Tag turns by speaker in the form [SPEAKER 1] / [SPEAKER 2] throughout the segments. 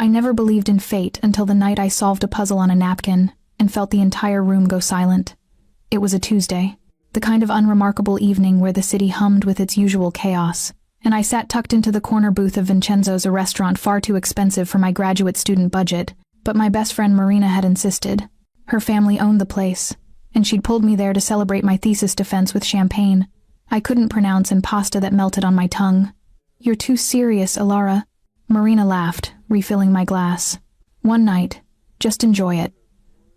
[SPEAKER 1] I never believed in fate until the night I solved a puzzle on a napkin and felt the entire room go silent. It was a Tuesday, the kind of unremarkable evening where the city hummed with its usual chaos, and I sat tucked into the corner booth of Vincenzo's, a restaurant far too expensive for my graduate student budget, but my best friend Marina had insisted. Her family owned the place, and she'd pulled me there to celebrate my thesis defense with champagne. I couldn't pronounce and pasta that melted on my tongue. "You're too serious, Alara." Marina laughed, refilling my glass. "One night. Just enjoy it."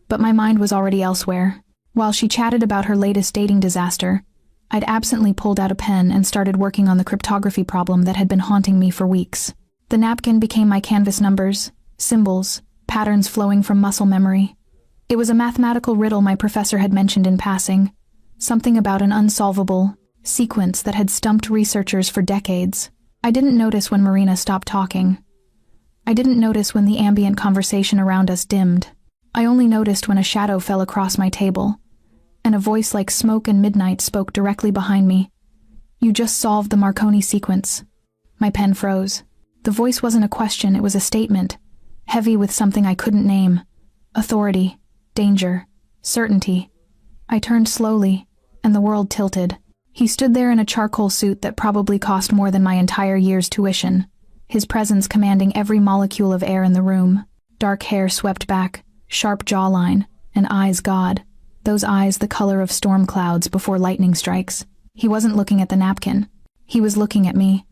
[SPEAKER 1] But my mind was already elsewhere. While she chatted about her latest dating disaster, I'd absently pulled out a pen and started working on the cryptography problem that had been haunting me for weeks. The napkin became my canvas: numbers, symbols, patterns flowing from muscle memory. It was a mathematical riddle my professor had mentioned in passing, something about an unsolvable sequence that had stumped researchers for decades. I didn't notice when Marina stopped talking. I didn't notice when the ambient conversation around us dimmed. I only noticed when a shadow fell across my table, and a voice like smoke and midnight spoke directly behind me. "You just solved the Marconi sequence." My pen froze. The voice wasn't a question, it was a statement, heavy with something I couldn't name. Authority, danger, certainty. I turned slowly, and the world tilted. He stood there in a charcoal suit that probably cost more than my entire year's tuition, his presence commanding every molecule of air in the room. Dark hair swept back, sharp jawline, and eyes God. Those eyes the color of storm clouds before lightning strikes. He wasn't looking at the napkin. He was looking at me,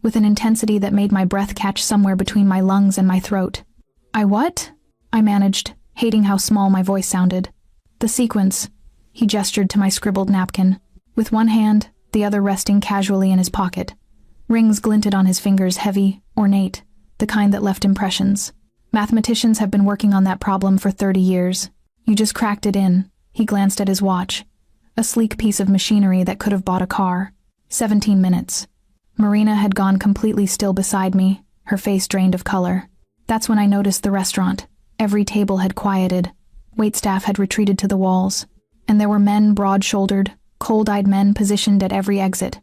[SPEAKER 1] with an intensity that made my breath catch somewhere between my lungs and my throat. "I what?" I managed, hating how small my voice sounded. "The sequence." He gestured to my scribbled napkin, with one hand, the other resting casually in his pocket. Rings glinted on his fingers, heavy, ornate, the kind that left impressions. "Mathematicians have been working on that problem for 30 years. You just cracked it in." He glanced at his watch. A sleek piece of machinery that could have bought a car. 17 minutes. Marina had gone completely still beside me, her face drained of color. That's when I noticed the restaurant. Every table had quieted. Waitstaff had retreated to the walls. And there were men, broad-shouldered, cold-eyed men positioned at every exit.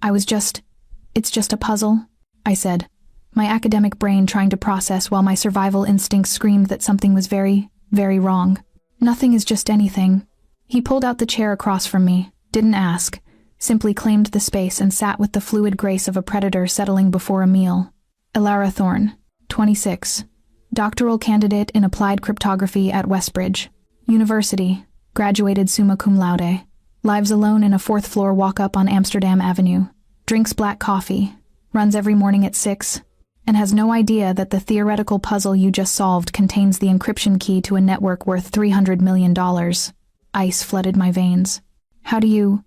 [SPEAKER 1] "It's just a puzzle," I said, my academic brain trying to process while my survival instincts screamed that something was very, very wrong. "Nothing is just anything." He pulled out the chair across from me, didn't ask, simply claimed the space and sat with the fluid grace of a predator settling before a meal. Alara Thorne, 26, doctoral candidate in applied cryptography at Westbridge University, graduated summa cum laude, lives alone in a 4th-floor walk-up on Amsterdam Avenue, drinks black coffee, runs every morning at 6, and has no idea that the theoretical puzzle you just solved contains the encryption key to a network worth $300 million. Ice flooded my veins. "How do you—"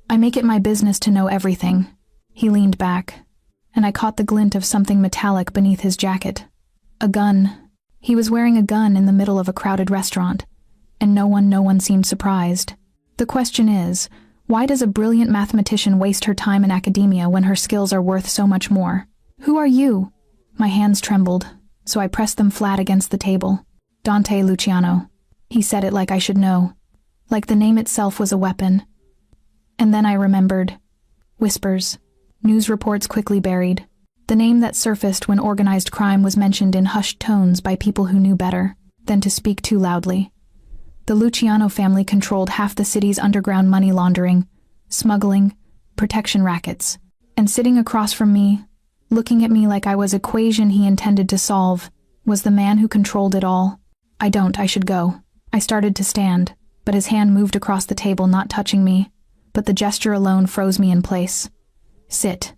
[SPEAKER 1] "I make it my business to know everything." He leaned back, and I caught the glint of something metallic beneath his jacket. A gun. He was wearing a gun in the middle of a crowded restaurant, and no one seemed surprised. The question is, why does a brilliant mathematician waste her time in academia when her skills are worth so much more? "Who are you?" My hands trembled, so I pressed them flat against the table. "Dante Luciano." He said it like I should know, like the name itself was a weapon. And then I remembered. Whispers. News reports quickly buried. The name that surfaced when organized crime was mentioned in hushed tones by people who knew better than to speak too loudly. The Luciano family controlled half the city's underground money laundering, smuggling, protection rackets. And sitting across from me, looking at me like I was an equation he intended to solve, was the man who controlled it all. I should go." I started to stand, but his hand moved across the table, not touching me, but the gesture alone froze me in place. "Sit."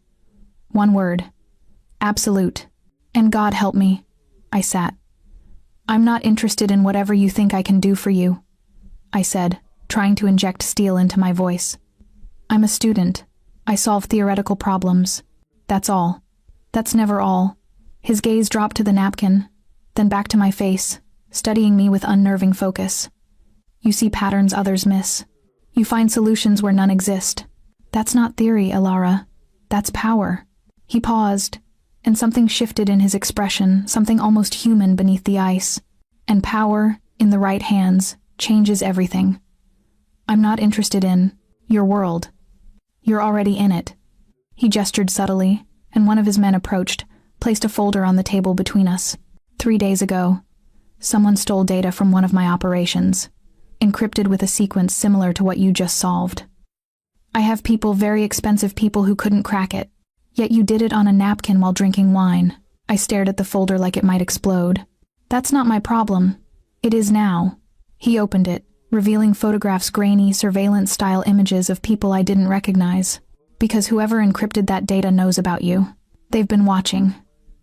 [SPEAKER 1] One word. Absolute. "And God help me." I sat. "I'm not interested in whatever you think I can do for you," I said, trying to inject steel into my voice. "I'm a student. I solve theoretical problems. That's all." "That's never all." His gaze dropped to the napkin, then back to my face, studying me with unnerving focus. "You see patterns others miss. You find solutions where none exist. That's not theory, Alara. That's power." He paused, and something shifted in his expression, something almost human beneath the ice. And power, in the right hands, changes everything. "I'm not interested in your world. You're already in it." He gestured subtly, and one of his men approached, placed a folder on the table between us. 3 days ago, someone stole data from one of my operations, encrypted with a sequence similar to what you just solved. I have people, very expensive people, who couldn't crack it. Yet you did it on a napkin while drinking wine. I stared at the folder like it might explode. That's not my problem. It is now. He opened it, revealing photographs, grainy, surveillance-style images of people I didn't recognize. Because whoever encrypted that data knows about you. They've been watching,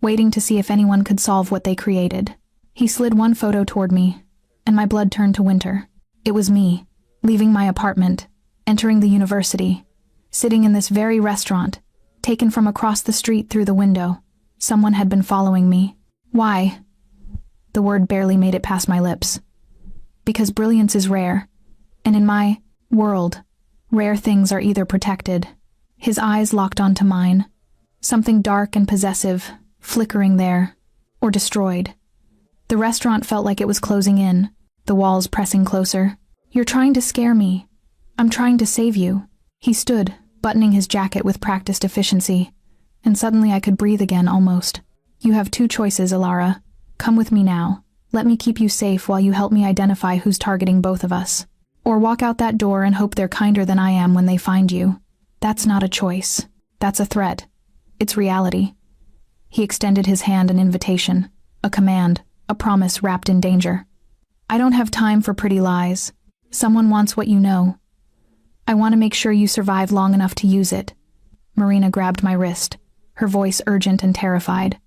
[SPEAKER 1] waiting to see if anyone could solve what they created. He slid one photo toward me, and my blood turned to winter. It was me, leaving my apartment, entering the university, sitting in this very restaurant, taken from across the street through the window. Someone had been following me. Why? The word barely made it past my lips. Because brilliance is rare, and in my world, rare things are either protected. His eyes locked onto mine, something dark and possessive, flickering there, or destroyed. The restaurant felt like it was closing in, the walls pressing closer. You're trying to scare me. I'm trying to save you. He stood, buttoning his jacket with practiced efficiency, and suddenly I could breathe again, almost. You have 2 choices, Alara. Come with me now. Let me keep you safe while you help me identify who's targeting both of us. Or walk out that door and hope they're kinder than I am when they find you. That's not a choice. That's a threat. It's reality. He extended his hand, an invitation, a command, a promise wrapped in danger. I don't have time for pretty lies. Someone wants what you know. I want to make sure you survive long enough to use it. Marina grabbed my wrist, her voice urgent and terrified.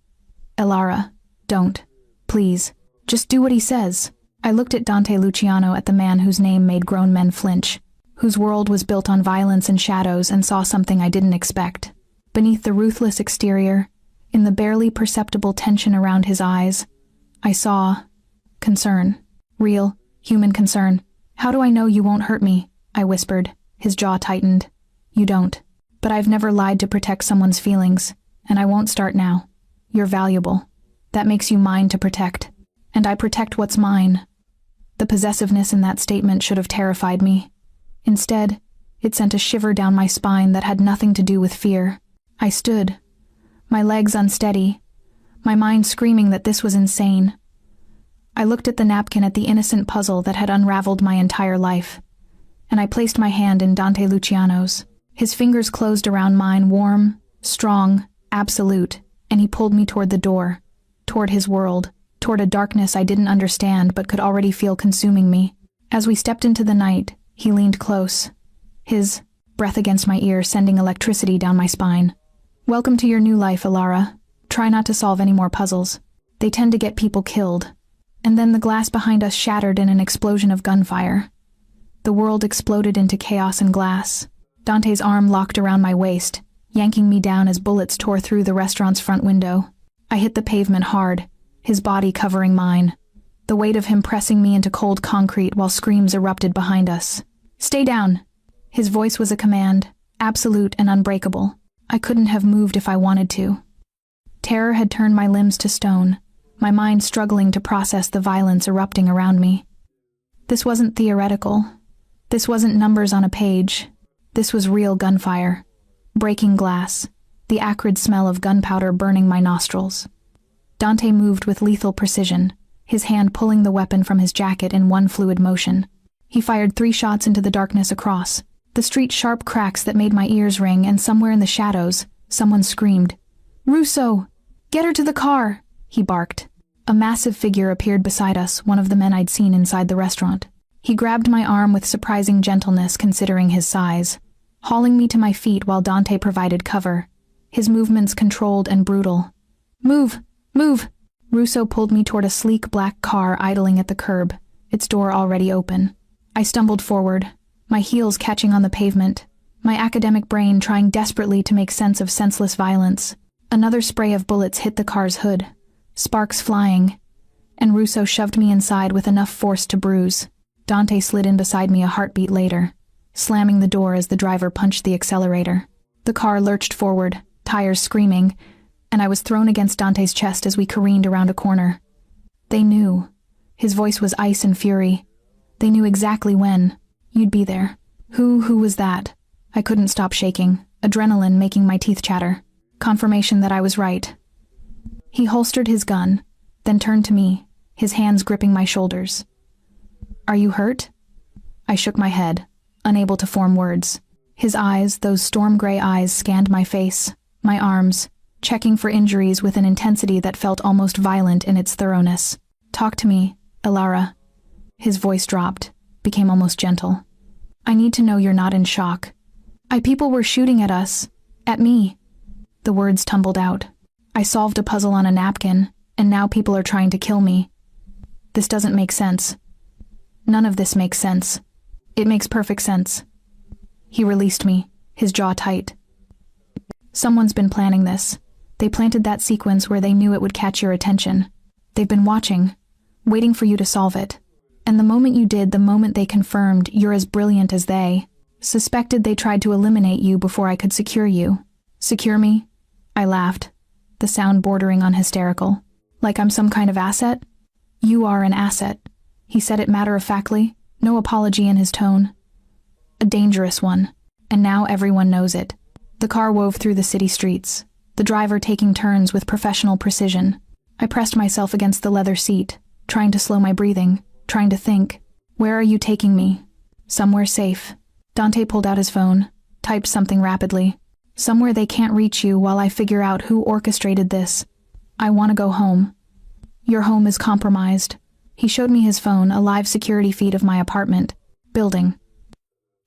[SPEAKER 1] Alara, don't. Please. Just do what he says. I looked at Dante Luciano, at the man whose name made grown men flinch, whose world was built on violence and shadows, and saw something I didn't expect. Beneath the ruthless exterior, in the barely perceptible tension around his eyes, I saw concern. Real, human concern. How do I know you won't hurt me? I whispered. His jaw tightened. You don't. But I've never lied to protect someone's feelings, and I won't start now. You're valuable. That makes you mine to protect. And I protect what's mine. The possessiveness in that statement should have terrified me. Instead, it sent a shiver down my spine that had nothing to do with fear. I stood, my legs unsteady, my mind screaming that this was insane. I looked at the napkin, at the innocent puzzle that had unraveled my entire life, and I placed my hand in Dante Luciano's. His fingers closed around mine, warm, strong, absolute, and he pulled me toward the door, toward his world, toward a darkness I didn't understand but could already feel consuming me. As we stepped into the night, he leaned close, his breath against my ear sending electricity down my spine. Welcome to your new life, Alara. Try not to solve any more puzzles. They tend to get people killed. And then the glass behind us shattered in an explosion of gunfire. The world exploded into chaos and glass. Dante's arm locked around my waist, yanking me down as bullets tore through the restaurant's front window. I hit the pavement hard, his body covering mine, the weight of him pressing me into cold concrete while screams erupted behind us. Stay down! His voice was a command, absolute and unbreakable. I couldn't have moved if I wanted to. Terror had turned my limbs to stone, my mind struggling to process the violence erupting around me. This wasn't theoretical. This wasn't numbers on a page. This was real gunfire. Breaking glass, the acrid smell of gunpowder burning my nostrils. Dante moved with lethal precision, his hand pulling the weapon from his jacket in one fluid motion. He fired 3 shots into the darkness across, the street's sharp cracks that made my ears ring, and somewhere in the shadows, someone screamed. Russo! Get her to the car! He barked. A massive figure appeared beside us, one of the men I'd seen inside the restaurant. He grabbed my arm with surprising gentleness considering his size, hauling me to my feet while Dante provided cover, his movements controlled and brutal. Move! Move! Russo pulled me toward a sleek black car idling at the curb, its door already open. I stumbled forward, my heels catching on the pavement, my academic brain trying desperately to make sense of senseless violence. Another spray of bullets hit the car's hood, sparks flying, and Russo shoved me inside with enough force to bruise. Dante slid in beside me a heartbeat later, slamming the door as the driver punched the accelerator. The car lurched forward, tires screaming, and I was thrown against Dante's chest as we careened around a corner. They knew. His voice was ice and fury. They knew exactly when. You'd be there. Who was that? I couldn't stop shaking, adrenaline making my teeth chatter. Confirmation that I was right. He holstered his gun, then turned to me, his hands gripping my shoulders. "Are you hurt?" I shook my head, unable to form words. His eyes, those storm-gray eyes, scanned my face, my arms, checking for injuries with an intensity that felt almost violent in its thoroughness. "Talk to me, Ilara." His voice dropped, became almost gentle. "I need to know you're not in shock. People were shooting at us. At me." The words tumbled out. "I solved a puzzle on a napkin, and now people are trying to kill me. This doesn't make sense. None of this makes sense. It makes perfect sense." He released me, his jaw tight. "Someone's been planning this. They planted that sequence where they knew it would catch your attention. They've been watching, waiting for you to solve it. And the moment you did, the moment they confirmed you're as brilliant as they, suspected they tried to eliminate you before I could secure you." "Secure me?" I laughed, the sound bordering on hysterical. "Like I'm some kind of asset?" "You are an asset." He said it matter-of-factly, no apology in his tone. "A dangerous one, and now everyone knows it." The car wove through the city streets, the driver taking turns with professional precision. I pressed myself against the leather seat, trying to slow my breathing, trying to think. "Where are you taking me?" "Somewhere safe." Dante pulled out his phone, typed something rapidly. "Somewhere they can't reach you while I figure out who orchestrated this. I want to go home." "Your home is compromised." He showed me his phone, a live security feed of my apartment building.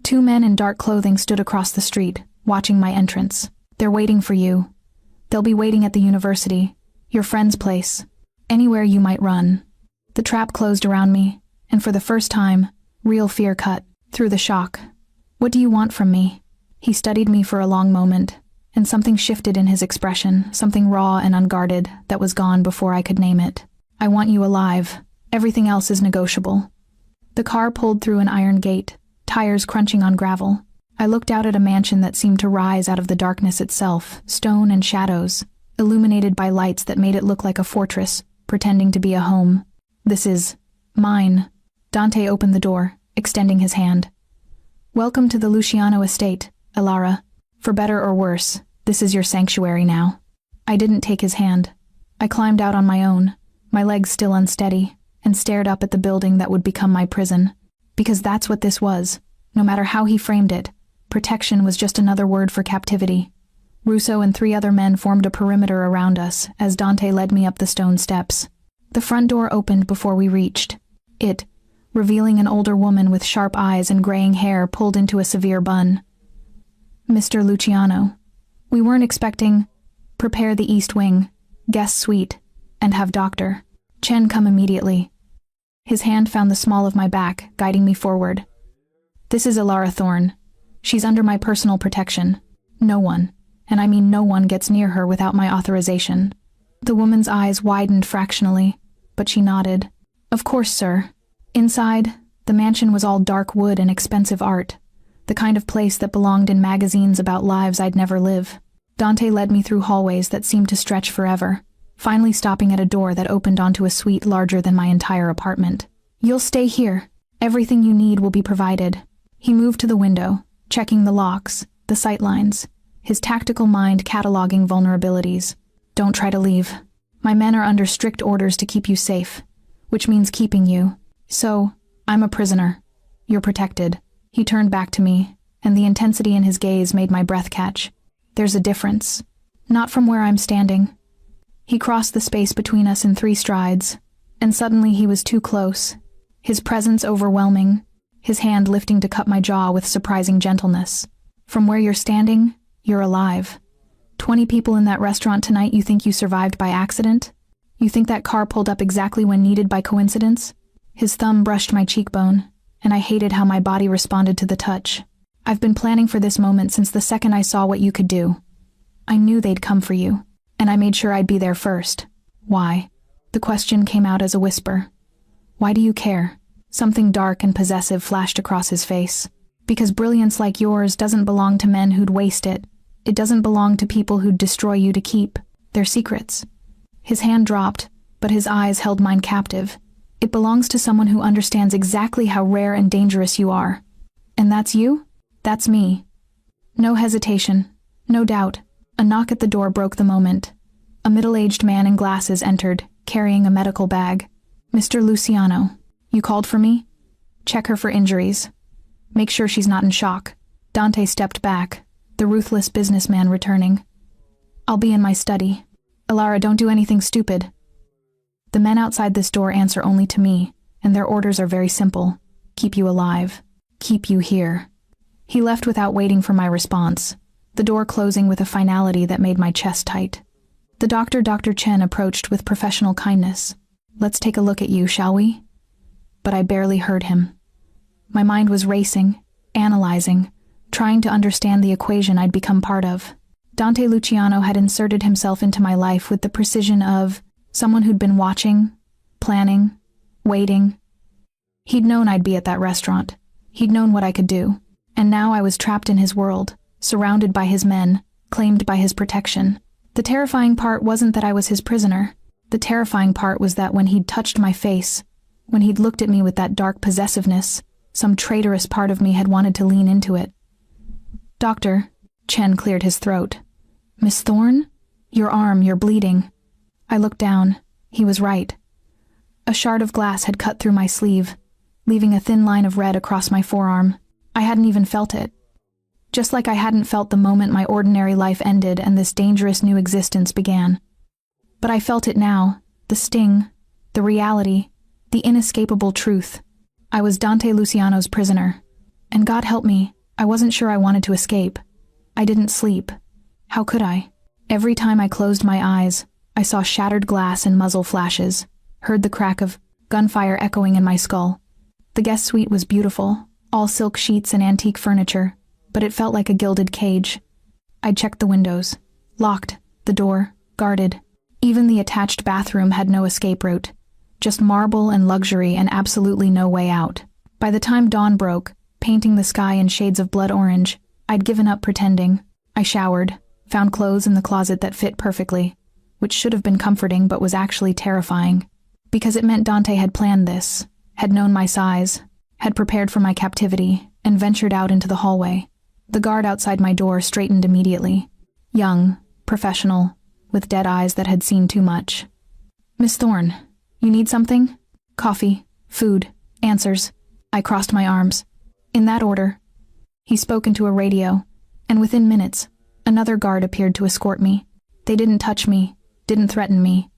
[SPEAKER 1] 2 men in dark clothing stood across the street, watching my entrance. "They're waiting for you. They'll be waiting at the university, your friend's place, anywhere you might run." The trap closed around me, and for the first time, real fear cut through the shock. "What do you want from me?" He studied me for a long moment, and something shifted in his expression, something raw and unguarded that was gone before I could name it. "I want you alive. Everything else is negotiable." The car pulled through an iron gate, tires crunching on gravel. I looked out at a mansion that seemed to rise out of the darkness itself, stone and shadows, illuminated by lights that made it look like a fortress, pretending to be a home. "This is mine." Dante opened the door, extending his hand. "Welcome to the Luciano estate, Ilara. For better or worse, this is your sanctuary now." I didn't take his hand. I climbed out on my own, my legs still unsteady, and stared up at the building that would become my prison. Because that's what this was. No matter how he framed it, protection was just another word for captivity. Russo and 3 other men formed a perimeter around us as Dante led me up the stone steps. The front door opened before we reached it, revealing an older woman with sharp eyes and graying hair pulled into a severe bun. "Mr. Luciano, we weren't expecting. Prepare the east wing, guest suite, and have Dr. Chen come immediately." His hand found the small of my back, guiding me forward. "This is Ilara Thorne. She's under my personal protection. No one, and I mean no one, gets near her without my authorization." The woman's eyes widened fractionally, but she nodded. "Of course, sir." Inside, the mansion was all dark wood and expensive art, the kind of place that belonged in magazines about lives I'd never live. Dante led me through hallways that seemed to stretch forever, finally stopping at a door that opened onto a suite larger than my entire apartment. "You'll stay here. Everything you need will be provided." He moved to the window, checking the locks, the sightlines, his tactical mind cataloging vulnerabilities. "Don't try to leave. My men are under strict orders to keep you safe, which means keeping you. So, I'm a prisoner. You're protected." He turned back to me, and the intensity in his gaze made my breath catch. "There's a difference. Not from where I'm standing." He crossed the space between us in 3 strides, and suddenly he was too close, his presence overwhelming, his hand lifting to cut my jaw with surprising gentleness. "From where you're standing, you're alive. 20 people in that restaurant tonight, you think you survived by accident? You think that car pulled up exactly when needed by coincidence?" His thumb brushed my cheekbone, and I hated how my body responded to the touch. "I've been planning for this moment since the second I saw what you could do. I knew they'd come for you, and I made sure I'd be there first." "Why?" The question came out as a whisper. "Why do you care?" Something dark and possessive flashed across his face. "Because brilliance like yours doesn't belong to men who'd waste it. It doesn't belong to people who'd destroy you to keep their secrets." His hand dropped, but his eyes held mine captive. "It belongs to someone who understands exactly how rare and dangerous you are. And that's you? That's me." No hesitation, no doubt. A knock at the door broke the moment. A middle-aged man in glasses entered, carrying a medical bag. "Mr. Luciano, you called for me? Check her for injuries. Make sure she's not in shock." Dante stepped back, the ruthless businessman returning. "I'll be in my study. Ilara, don't do anything stupid." The men outside this door answer only to me, and their orders are very simple. Keep you alive. Keep you here. He left without waiting for my response, the door closing with a finality that made my chest tight. The doctor, Dr. Chen, approached with professional kindness. "Let's take a look at you, shall we?" But I barely heard him. My mind was racing, analyzing, trying to understand the equation I'd become part of. Dante Luciano had inserted himself into my life with the precision of someone who'd been watching, planning, waiting. He'd known I'd be at that restaurant. He'd known what I could do. And now I was trapped in his world, surrounded by his men, claimed by his protection. The terrifying part wasn't that I was his prisoner. The terrifying part was that when he'd touched my face, when he'd looked at me with that dark possessiveness, some traitorous part of me had wanted to lean into it. "Doctor," Chen cleared his throat. "Miss Thorne? Your arm, you're bleeding." I looked down. He was right. A shard of glass had cut through my sleeve, leaving a thin line of red across my forearm. I hadn't even felt it. Just like I hadn't felt the moment my ordinary life ended and this dangerous new existence began. But I felt it now, the sting, the reality, the inescapable truth. I was Dante Luciano's prisoner. And God help me, I wasn't sure I wanted to escape. I didn't sleep. How could I? Every time I closed my eyes, I saw shattered glass and muzzle flashes, heard the crack of gunfire echoing in my skull. The guest suite was beautiful, all silk sheets and antique furniture, but it felt like a gilded cage. I checked the windows. Locked, the door, guarded. Even the attached bathroom had no escape route. Just marble and luxury and absolutely no way out. By the time dawn broke, painting the sky in shades of blood orange, I'd given up pretending. I showered, found clothes in the closet that fit perfectly, which should have been comforting but was actually terrifying. Because it meant Dante had planned this, had known my size, had prepared for my captivity, and ventured out into the hallway. The guard outside my door straightened immediately. Young, professional, with dead eyes that had seen too much. "Miss Thorne, you need something? Coffee, food, answers." I crossed my arms. "In that order." He spoke into a radio, and within minutes, another guard appeared to escort me. They didn't touch me, didn't threaten me,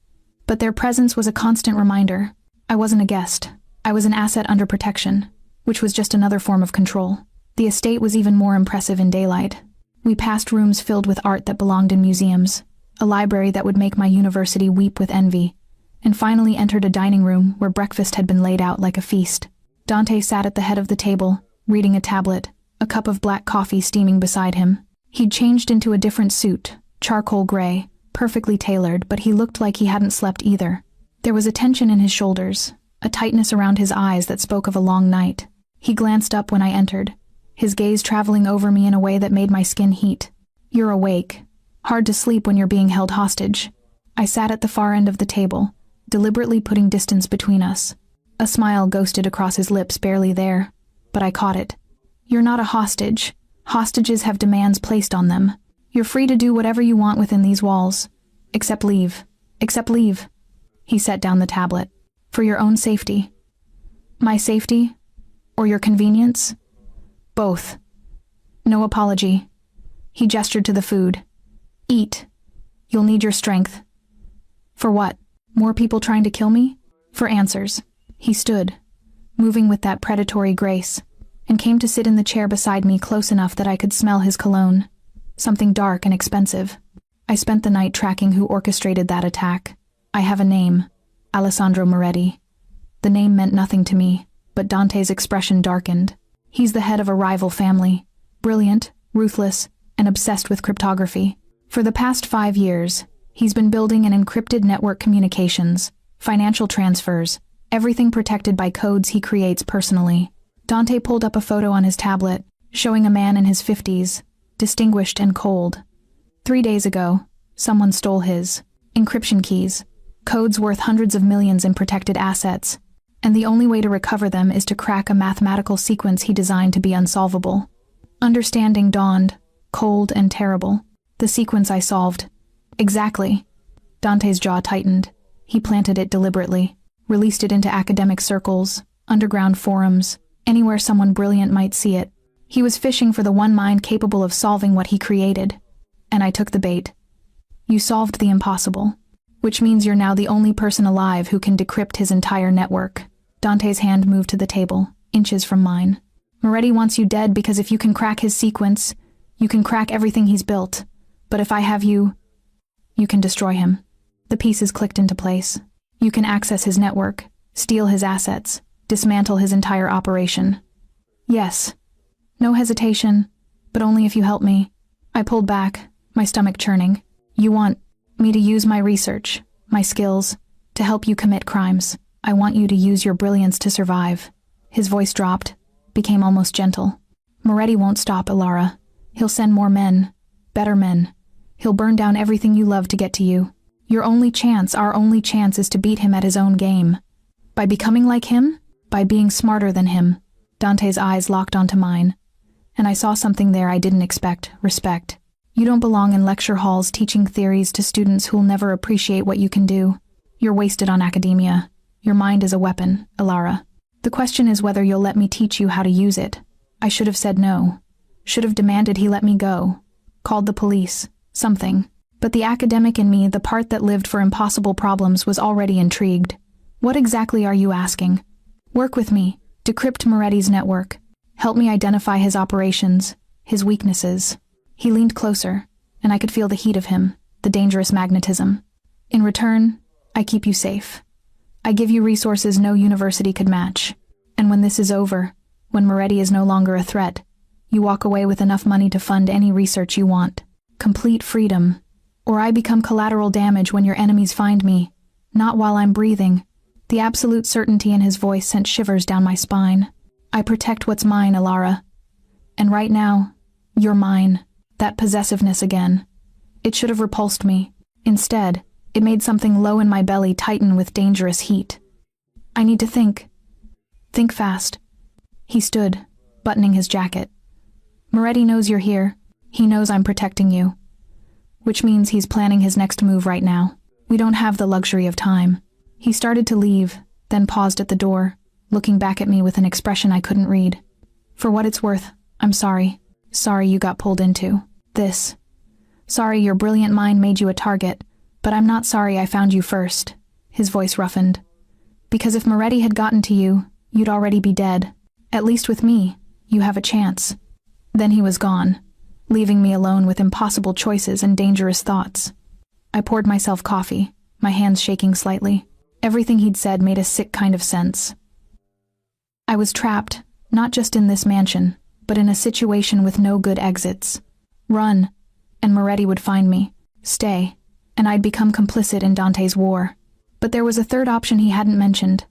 [SPEAKER 1] but their presence was a constant reminder. I wasn't a guest. I was an asset under protection, which was just another form of control. The estate was even more impressive in daylight. We passed rooms filled with art that belonged in museums, a library that would make my university weep with envy, and finally entered a dining room where breakfast had been laid out like a feast. Dante sat at the head of the table, reading a tablet, a cup of black coffee steaming beside him. He'd changed into a different suit, charcoal gray, perfectly tailored, but he looked like he hadn't slept either. There was a tension in his shoulders, a tightness around his eyes that spoke of a long night. He glanced up when I entered, his gaze traveling over me in a way that made my skin heat. "You're awake. Hard to sleep when you're being held hostage." I sat at the far end of the table, deliberately putting distance between us. A smile ghosted across his lips, barely there, but I caught it. "You're not a hostage. Hostages have demands placed on them. You're free to do whatever you want within these walls. Except leave. Except leave." He set down the tablet. "For your own safety." "My safety? Or your convenience?" "Both." "No apology." He gestured to the food. "Eat. You'll need your strength." "For what? More people trying to kill me?" "For answers." He stood, moving with that predatory grace, and came to sit in the chair beside me close enough that I could smell his cologne. Something dark and expensive. I spent the night tracking who orchestrated that attack. I have a name. Alessandro Moretti. The name meant nothing to me, but Dante's expression darkened. He's the head of a rival family. Brilliant, ruthless, and obsessed with cryptography. For the past 5 years, he's been building an encrypted network communications, financial transfers, everything protected by codes he creates personally. Dante pulled up a photo on his tablet, showing a man in his 50s, distinguished and cold. 3 days ago, someone stole his encryption keys, codes worth hundreds of millions in protected assets, and the only way to recover them is to crack a mathematical sequence he designed to be unsolvable. Understanding dawned, cold and terrible. The sequence I solved. Exactly. Dante's jaw tightened. He planted it deliberately, released it into academic circles, underground forums, anywhere someone brilliant might see it. He was fishing for the one mind capable of solving what he created. And I took the bait. You solved the impossible. Which means you're now the only person alive who can decrypt his entire network. Dante's hand moved to the table, inches from mine. Moretti wants you dead because if you can crack his sequence, you can crack everything he's built. But if I have you, you can destroy him. The pieces clicked into place. You can access his network, steal his assets, dismantle his entire operation. Yes. No hesitation, but only if you help me. I pulled back, my stomach churning. You want me to use my research, my skills, to help you commit crimes. I want you to use your brilliance to survive. His voice dropped, became almost gentle. Moretti won't stop, Ilara. He'll send more men, better men. He'll burn down everything you love to get to you. Your only chance, our only chance, is to beat him at his own game. By becoming like him? By being smarter than him. Dante's eyes locked onto mine, and I saw something there I didn't expect: respect. You don't belong in lecture halls teaching theories to students who'll never appreciate what you can do. You're wasted on academia. Your mind is a weapon, Ilara. The question is whether you'll let me teach you how to use it. I should have said no. Should have demanded he let me go. Called the police. Something. But the academic in me, the part that lived for impossible problems, was already intrigued. What exactly are you asking? Work with me. Decrypt Moretti's network. Help me identify his operations, his weaknesses. He leaned closer, and I could feel the heat of him, the dangerous magnetism. In return, I keep you safe. I give you resources no university could match. And when this is over, when Moretti is no longer a threat, you walk away with enough money to fund any research you want. Complete freedom. Or I become collateral damage when your enemies find me. Not while I'm breathing. The absolute certainty in his voice sent shivers down my spine. I protect what's mine, Ilara. And right now, you're mine. That possessiveness again. It should have repulsed me. Instead, it made something low in my belly tighten with dangerous heat. I need to think. Think fast. He stood, buttoning his jacket. Moretti knows you're here. He knows I'm protecting you. Which means he's planning his next move right now. We don't have the luxury of time. He started to leave, then paused at the door, looking back at me with an expression I couldn't read. For what it's worth, I'm sorry. Sorry you got pulled into this. Sorry your brilliant mind made you a target, but I'm not sorry I found you first. His voice roughened. Because if Moretti had gotten to you, you'd already be dead. At least with me, you have a chance. Then he was gone, leaving me alone with impossible choices and dangerous thoughts. I poured myself coffee, my hands shaking slightly. Everything he'd said made a sick kind of sense. I was trapped, not just in this mansion, but in a situation with no good exits. Run, and Moretti would find me. Stay, and I'd become complicit in Dante's war. But there was a third option he hadn't mentioned.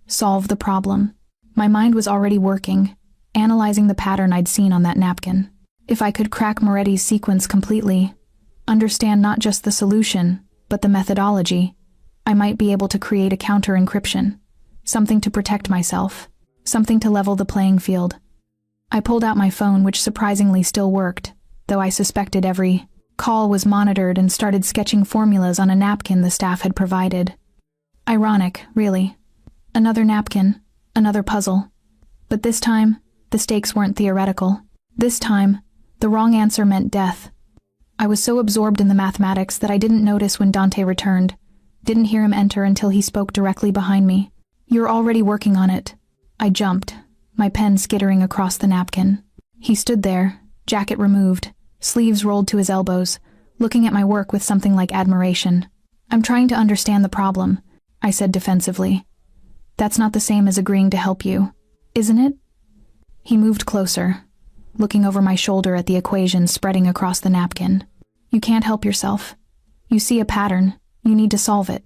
[SPEAKER 1] Solve the problem. My mind was already working, analyzing the pattern I'd seen on that napkin. If I could crack Moretti's sequence completely, understand not just the solution, but the methodology, I might be able to create a counter-encryption, something to protect myself, something to level the playing field. I pulled out my phone, which surprisingly still worked, though I suspected every call was monitored, and started sketching formulas on a napkin the staff had provided. Ironic, really. Another napkin, another puzzle. But this time, the stakes weren't theoretical. This time, the wrong answer meant death. I was so absorbed in the mathematics that I didn't notice when Dante returned, didn't hear him enter until he spoke directly behind me. You're already working on it. I jumped, my pen skittering across the napkin. He stood there, jacket removed, sleeves rolled to his elbows, looking at my work with something like admiration. I'm trying to understand the problem, I said defensively. That's not the same as agreeing to help you, isn't it? He moved closer, looking over my shoulder at the equation spreading across the napkin. You can't help yourself. You see a pattern. You need to solve it.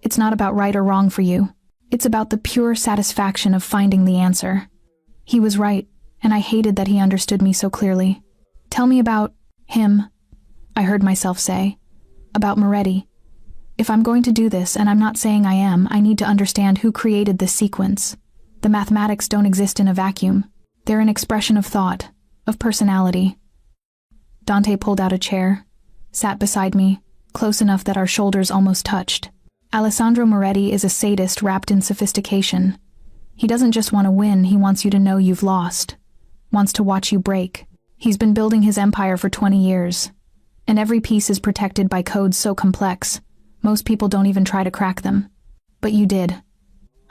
[SPEAKER 1] It's not about right or wrong for you. It's about the pure satisfaction of finding the answer. He was right, and I hated that he understood me so clearly. Tell me about him, I heard myself say. About Moretti. If I'm going to do this, and I'm not saying I am, I need to understand who created this sequence. The mathematics don't exist in a vacuum. They're an expression of thought, of personality. Dante pulled out a chair, sat beside me, close enough that our shoulders almost touched. Alessandro Moretti is a sadist wrapped in sophistication. He doesn't just want to win, he wants you to know you've lost. Wants to watch you break. He's been building his empire for 20 years. And every piece is protected by codes so complex, most people don't even try to crack them. But you did.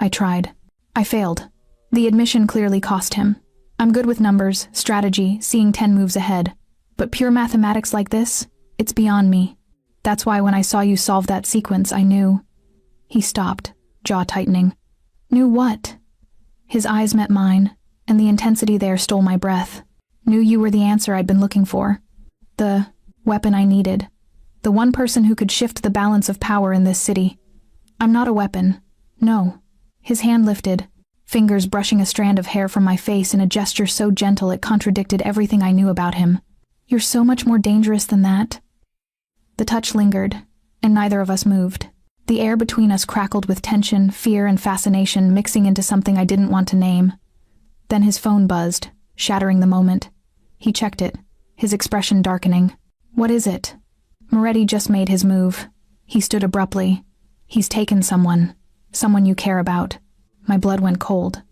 [SPEAKER 1] I tried. I failed. The admission clearly cost him. I'm good with numbers, strategy, seeing 10 moves ahead. But pure mathematics like this, it's beyond me. That's why when I saw you solve that sequence, I knew. He stopped, jaw tightening. Knew what? His eyes met mine, and the intensity there stole my breath. Knew you were the answer I'd been looking for. The weapon I needed. The one person who could shift the balance of power in this city. I'm not a weapon. No. His hand lifted, fingers brushing a strand of hair from my face in a gesture so gentle it contradicted everything I knew about him. You're so much more dangerous than that. The touch lingered, and neither of us moved. The air between us crackled with tension, fear, and fascination mixing into something I didn't want to name. Then his phone buzzed, shattering the moment. He checked it, his expression darkening. What is it? Moretti just made his move. He stood abruptly. He's taken someone you care about. My blood went cold.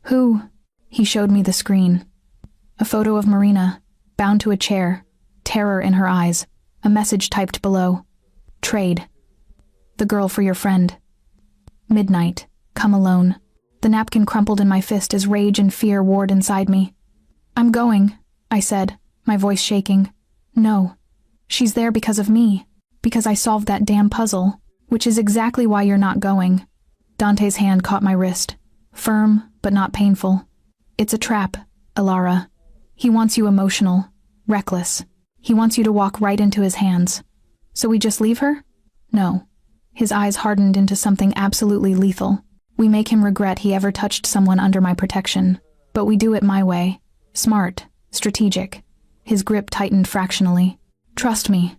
[SPEAKER 1] Who? He showed me the screen. A photo of Marina, bound to a chair, terror in her eyes, a message typed below. Trade. The girl for your friend. Midnight. Come alone. The napkin crumpled in my fist as rage and fear warred inside me. I'm going, I said, my voice shaking. No. She's there because of me. Because I solved that damn puzzle. Which is exactly why you're not going. Dante's hand caught my wrist. Firm, but not painful. It's a trap, Ilara. He wants you emotional, reckless. He wants you to walk right into his hands. So we just leave her? No. His eyes hardened into something absolutely lethal. We make him regret he ever touched someone under my protection. But we do it my way. Smart, strategic. His grip tightened fractionally. Trust me.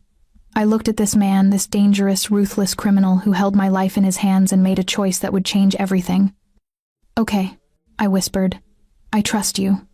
[SPEAKER 1] I looked at this man, this dangerous, ruthless criminal who held my life in his hands and made a choice that would change everything. Okay, I whispered. I trust you.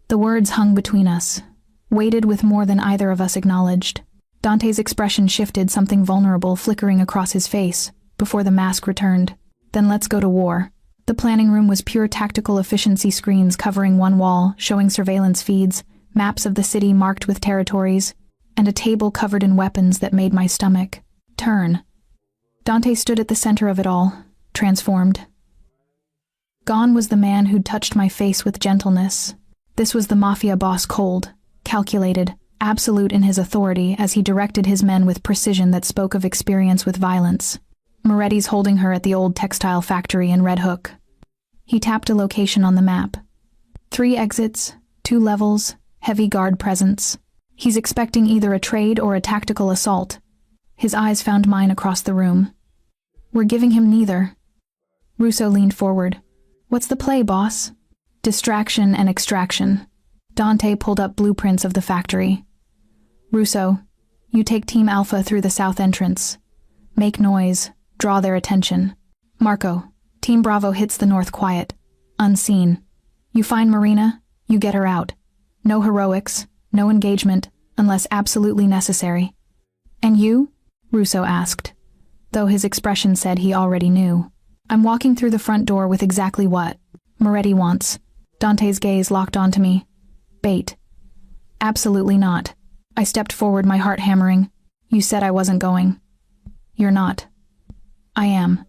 [SPEAKER 1] The words hung between us, weighted with more than either of us acknowledged. Dante's expression shifted, something vulnerable flickering across his face, before the mask returned. Then let's go to war. The planning room was pure tactical efficiency screens covering one wall, showing surveillance feeds, maps of the city marked with territories, and a table covered in weapons that made my stomach turn. Dante stood at the center of it all, transformed. Gone was the man who'd touched my face with gentleness. This was the Mafia boss, cold, calculated, absolute in his authority as he directed his men with precision that spoke of experience with violence. Moretti's holding her at the old textile factory in Red Hook. He tapped a location on the map. 3 exits, 2 levels, heavy guard presence. He's expecting either a trade or a tactical assault. His eyes found mine across the room. We're giving him neither. Russo leaned forward. What's the play, boss? Distraction and extraction. Dante pulled up blueprints of the factory. Russo, you take Team Alpha through the south entrance. Make noise, draw their attention. Marco, Team Bravo hits the north quiet, unseen. You find Marina, you get her out. No heroics, no engagement, unless absolutely necessary. And you? Russo asked, though his expression said he already knew. I'm walking through the front door with exactly what Moretti wants. Dante's gaze locked onto me. Bait. Absolutely not. I stepped forward, my heart hammering. You said I wasn't going. You're not. I am.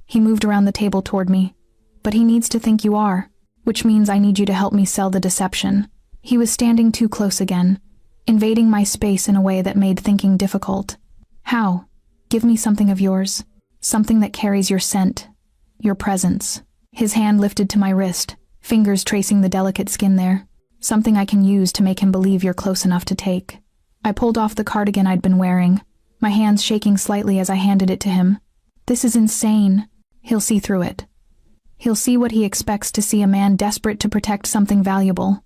[SPEAKER 1] He moved around the table toward me. But he needs to think you are, which means I need you to help me sell the deception. He was standing too close again, invading my space in a way that made thinking difficult. How? Give me something of yours. Something that carries your scent, your presence. His hand lifted to my wrist, fingers tracing the delicate skin there. Something I can use to make him believe you're close enough to take. I pulled off the cardigan I'd been wearing, my hands shaking slightly as I handed it to him. This is insane. He'll see through it. He'll see what he expects to see, a man desperate to protect something valuable.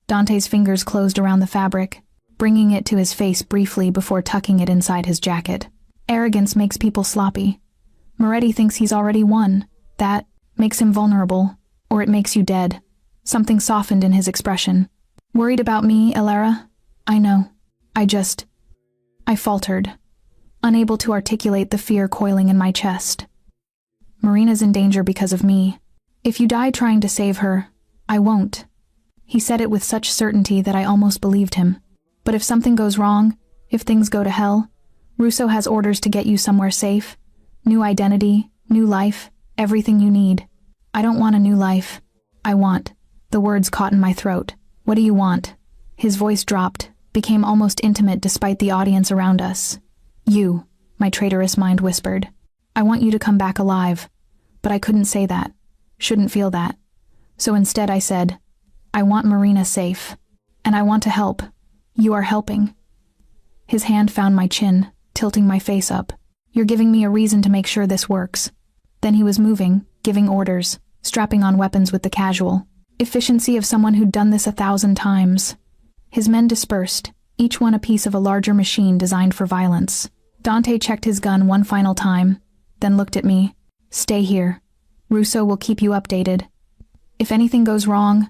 [SPEAKER 1] Dante's fingers closed around the fabric, bringing it to his face briefly before tucking it inside his jacket. Arrogance makes people sloppy. Moretti thinks he's already won. That makes him vulnerable, or it makes you dead. Something softened in his expression. Worried about me, Ilara? I know. I faltered. unable to articulate the fear coiling in my chest. Marina's in danger because of me. If you die trying to save her, I won't. He said it with such certainty that I almost believed him. But if something goes wrong, if things go to hell, Russo has orders to get you somewhere safe. New identity, new life, everything you need. I don't want a new life. I want. The words caught in my throat. What do you want? His voice dropped, became almost intimate despite the audience around us. You, my traitorous mind whispered. I want you to come back alive. But I couldn't say that. Shouldn't feel that. So instead I said, I want Marina safe. And I want to help. You are helping. His hand found my chin, tilting my face up. You're giving me a reason to make sure this works. Then he was moving, giving orders, strapping on weapons with the casual efficiency of someone who'd done this 1,000 times. His men dispersed, each one a piece of a larger machine designed for violence. Dante checked his gun one final time, then looked at me. Stay here. Russo will keep you updated. If anything goes wrong,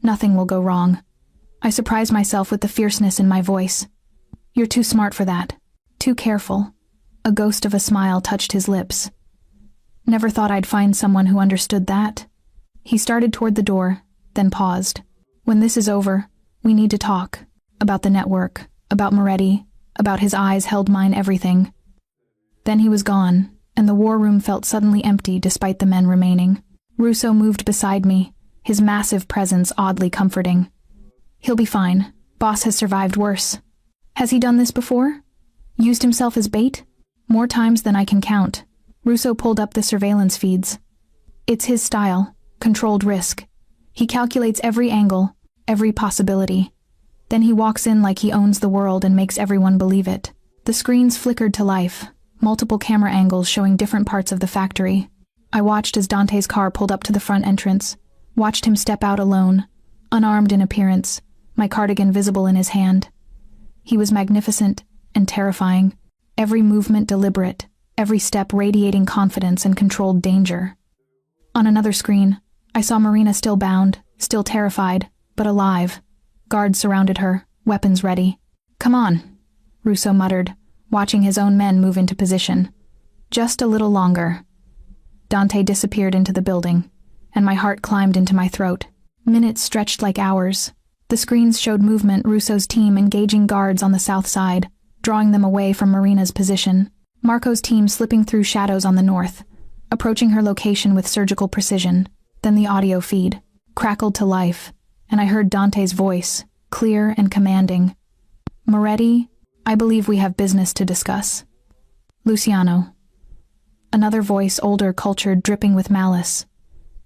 [SPEAKER 1] nothing will go wrong. I surprised myself with the fierceness in my voice. You're too smart for that. Too careful. A ghost of a smile touched his lips. Never thought I'd find someone who understood that. He started toward the door, then paused. When this is over, we need to talk. About the network, about Moretti, about his eyes held mine everything. Then he was gone, and the war room felt suddenly empty despite the men remaining. Russo moved beside me, his massive presence oddly comforting. He'll be fine. Boss has survived worse. Has he done this before? Used himself as bait? More times than I can count. Russo pulled up the surveillance feeds. It's his style, controlled risk. He calculates every angle, every possibility. Then he walks in like he owns the world and makes everyone believe it. The screens flickered to life, multiple camera angles showing different parts of the factory. I watched as Dante's car pulled up to the front entrance, watched him step out alone, unarmed in appearance, my cardigan visible in his hand. He was magnificent and terrifying, every movement deliberate, every step radiating confidence and controlled danger. On another screen, I saw Marina still bound, still terrified, but alive. Guards surrounded her, weapons ready. Come on, Russo muttered, watching his own men move into position. Just a little longer. Dante disappeared into the building, and my heart climbed into my throat. Minutes stretched like hours. The screens showed movement, Russo's team engaging guards on the south side, drawing them away from Marina's position. Marco's team slipping through shadows on the north, approaching her location with surgical precision. Then the audio feed crackled to life, and I heard Dante's voice, clear and commanding. Moretti, I believe we have business to discuss. Luciano. Another voice, older, cultured, dripping with malice.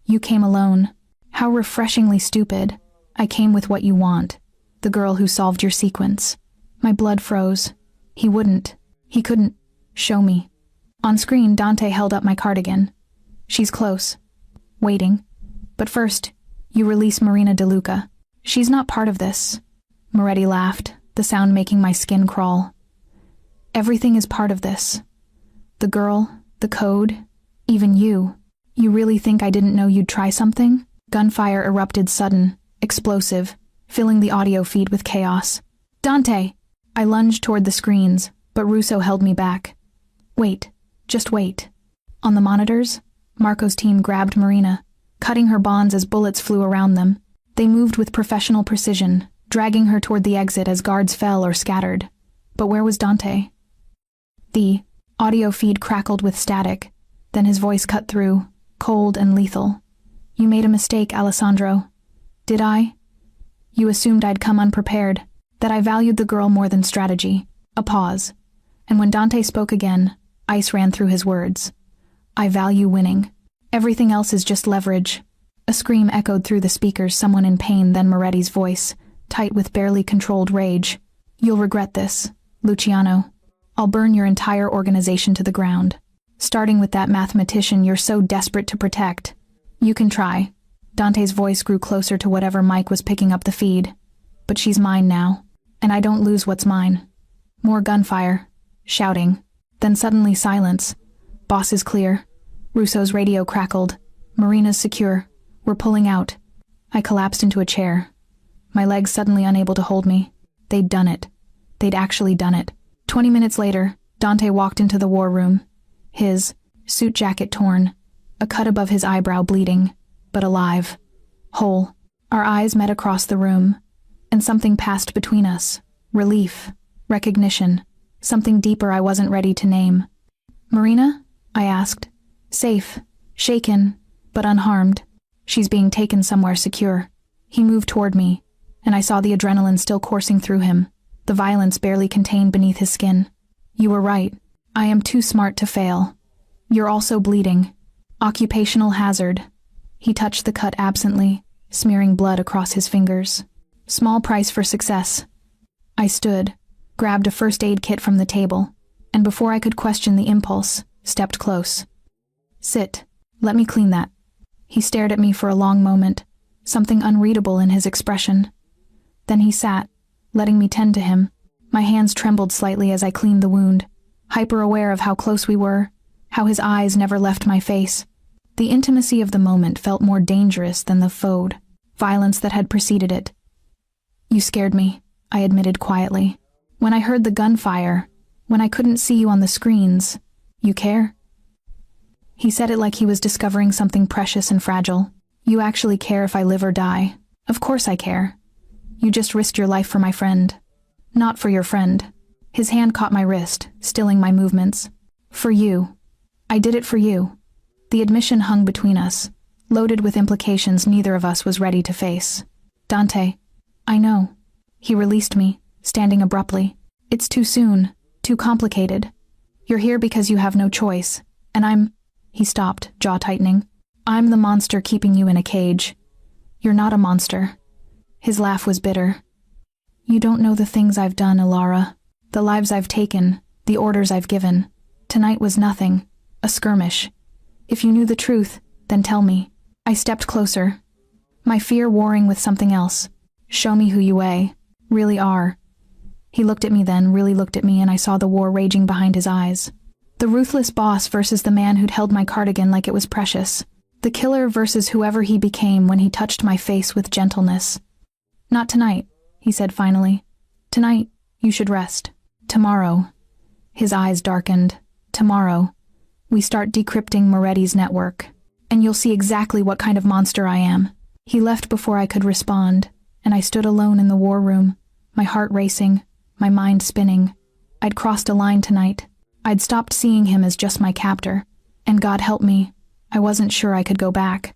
[SPEAKER 1] You came alone. How refreshingly stupid. I came with what you want. The girl who solved your sequence. My blood froze. He wouldn't. He couldn't. Show me. On screen, Dante held up my cardigan. She's close. Waiting. But first, you release Marina De Luca. She's not part of this. Moretti laughed, the sound making my skin crawl. Everything is part of this. The girl, the code, even you. You really think I didn't know you'd try something? Gunfire erupted sudden, explosive, filling the audio feed with chaos. Dante! I lunged toward the screens, but Russo held me back. Wait. Just wait. On the monitors, Marco's team grabbed Marina, cutting her bonds as bullets flew around them. They moved with professional precision, dragging her toward the exit as guards fell or scattered. But where was Dante? The audio feed crackled with static, then his voice cut through, cold and lethal. You made a mistake, Alessandro. Did I? You assumed I'd come unprepared, that I valued the girl more than strategy. A pause. And when Dante spoke again, ice ran through his words. I value winning. Everything else is just leverage. A scream echoed through the speakers, someone in pain, then Moretti's voice, tight with barely controlled rage. You'll regret this, Luciano. I'll burn your entire organization to the ground. Starting with that mathematician you're so desperate to protect. You can try. Dante's voice grew closer to whatever mic was picking up the feed. But she's mine now, and I don't lose what's mine. More gunfire. Shouting. Then suddenly silence. Boss is clear. Russo's radio crackled. Marina's secure. We're pulling out. I collapsed into a chair. My legs suddenly unable to hold me. They'd done it. They'd actually done it. 20 minutes later, Dante walked into the war room, his suit jacket torn, a cut above his eyebrow bleeding, but alive, whole. Our eyes met across the room, and something passed between us. Relief, recognition, something deeper I wasn't ready to name. "Marina?" I asked. "Safe, shaken, but unharmed. She's being taken somewhere secure." He moved toward me, and I saw the adrenaline still coursing through him, the violence barely contained beneath his skin. "You were right. I am too smart to fail. You're also bleeding. Occupational hazard." He touched the cut absently, smearing blood across his fingers. "Small price for success." I stood, grabbed a first aid kit from the table, and before I could question the impulse, stepped close. "Sit. Let me clean that." He stared at me for a long moment, something unreadable in his expression. Then he sat, letting me tend to him. My hands trembled slightly as I cleaned the wound, hyper-aware of how close we were, how his eyes never left my face. The intimacy of the moment felt more dangerous than the faux violence that had preceded it. "You scared me," I admitted quietly. "When I heard the gunfire, when I couldn't see you on the screens, you care?" He said it like he was discovering something precious and fragile. "You actually care if I live or die?" "Of course I care. You just risked your life for my friend." "Not for your friend." His hand caught my wrist, stilling my movements. "For you. I did it for you." The admission hung between us, loaded with implications neither of us was ready to face. "Dante, I know." He released me, standing abruptly. "It's too soon, too complicated. You're here because you have no choice, and I'm—" He stopped, jaw tightening. "I'm the monster keeping you in a cage. You're not a monster." His laugh was bitter. "You don't know the things I've done, Ilara. The lives I've taken, the orders I've given. Tonight was nothing, a skirmish. If you knew the truth, then tell me." I stepped closer, my fear warring with something else. "Show me who you really are." He looked at me then, really looked at me, and I saw the war raging behind his eyes. The ruthless boss versus the man who'd held my cardigan like it was precious. The killer versus whoever he became when he touched my face with gentleness. "Not tonight," he said finally. "Tonight, you should rest. Tomorrow." His eyes darkened. "Tomorrow, we start decrypting Moretti's network, and you'll see exactly what kind of monster I am." He left before I could respond, and I stood alone in the war room, my heart racing, my mind spinning. I'd crossed a line tonight. I'd stopped seeing him as just my captor, and God help me, I wasn't sure I could go back.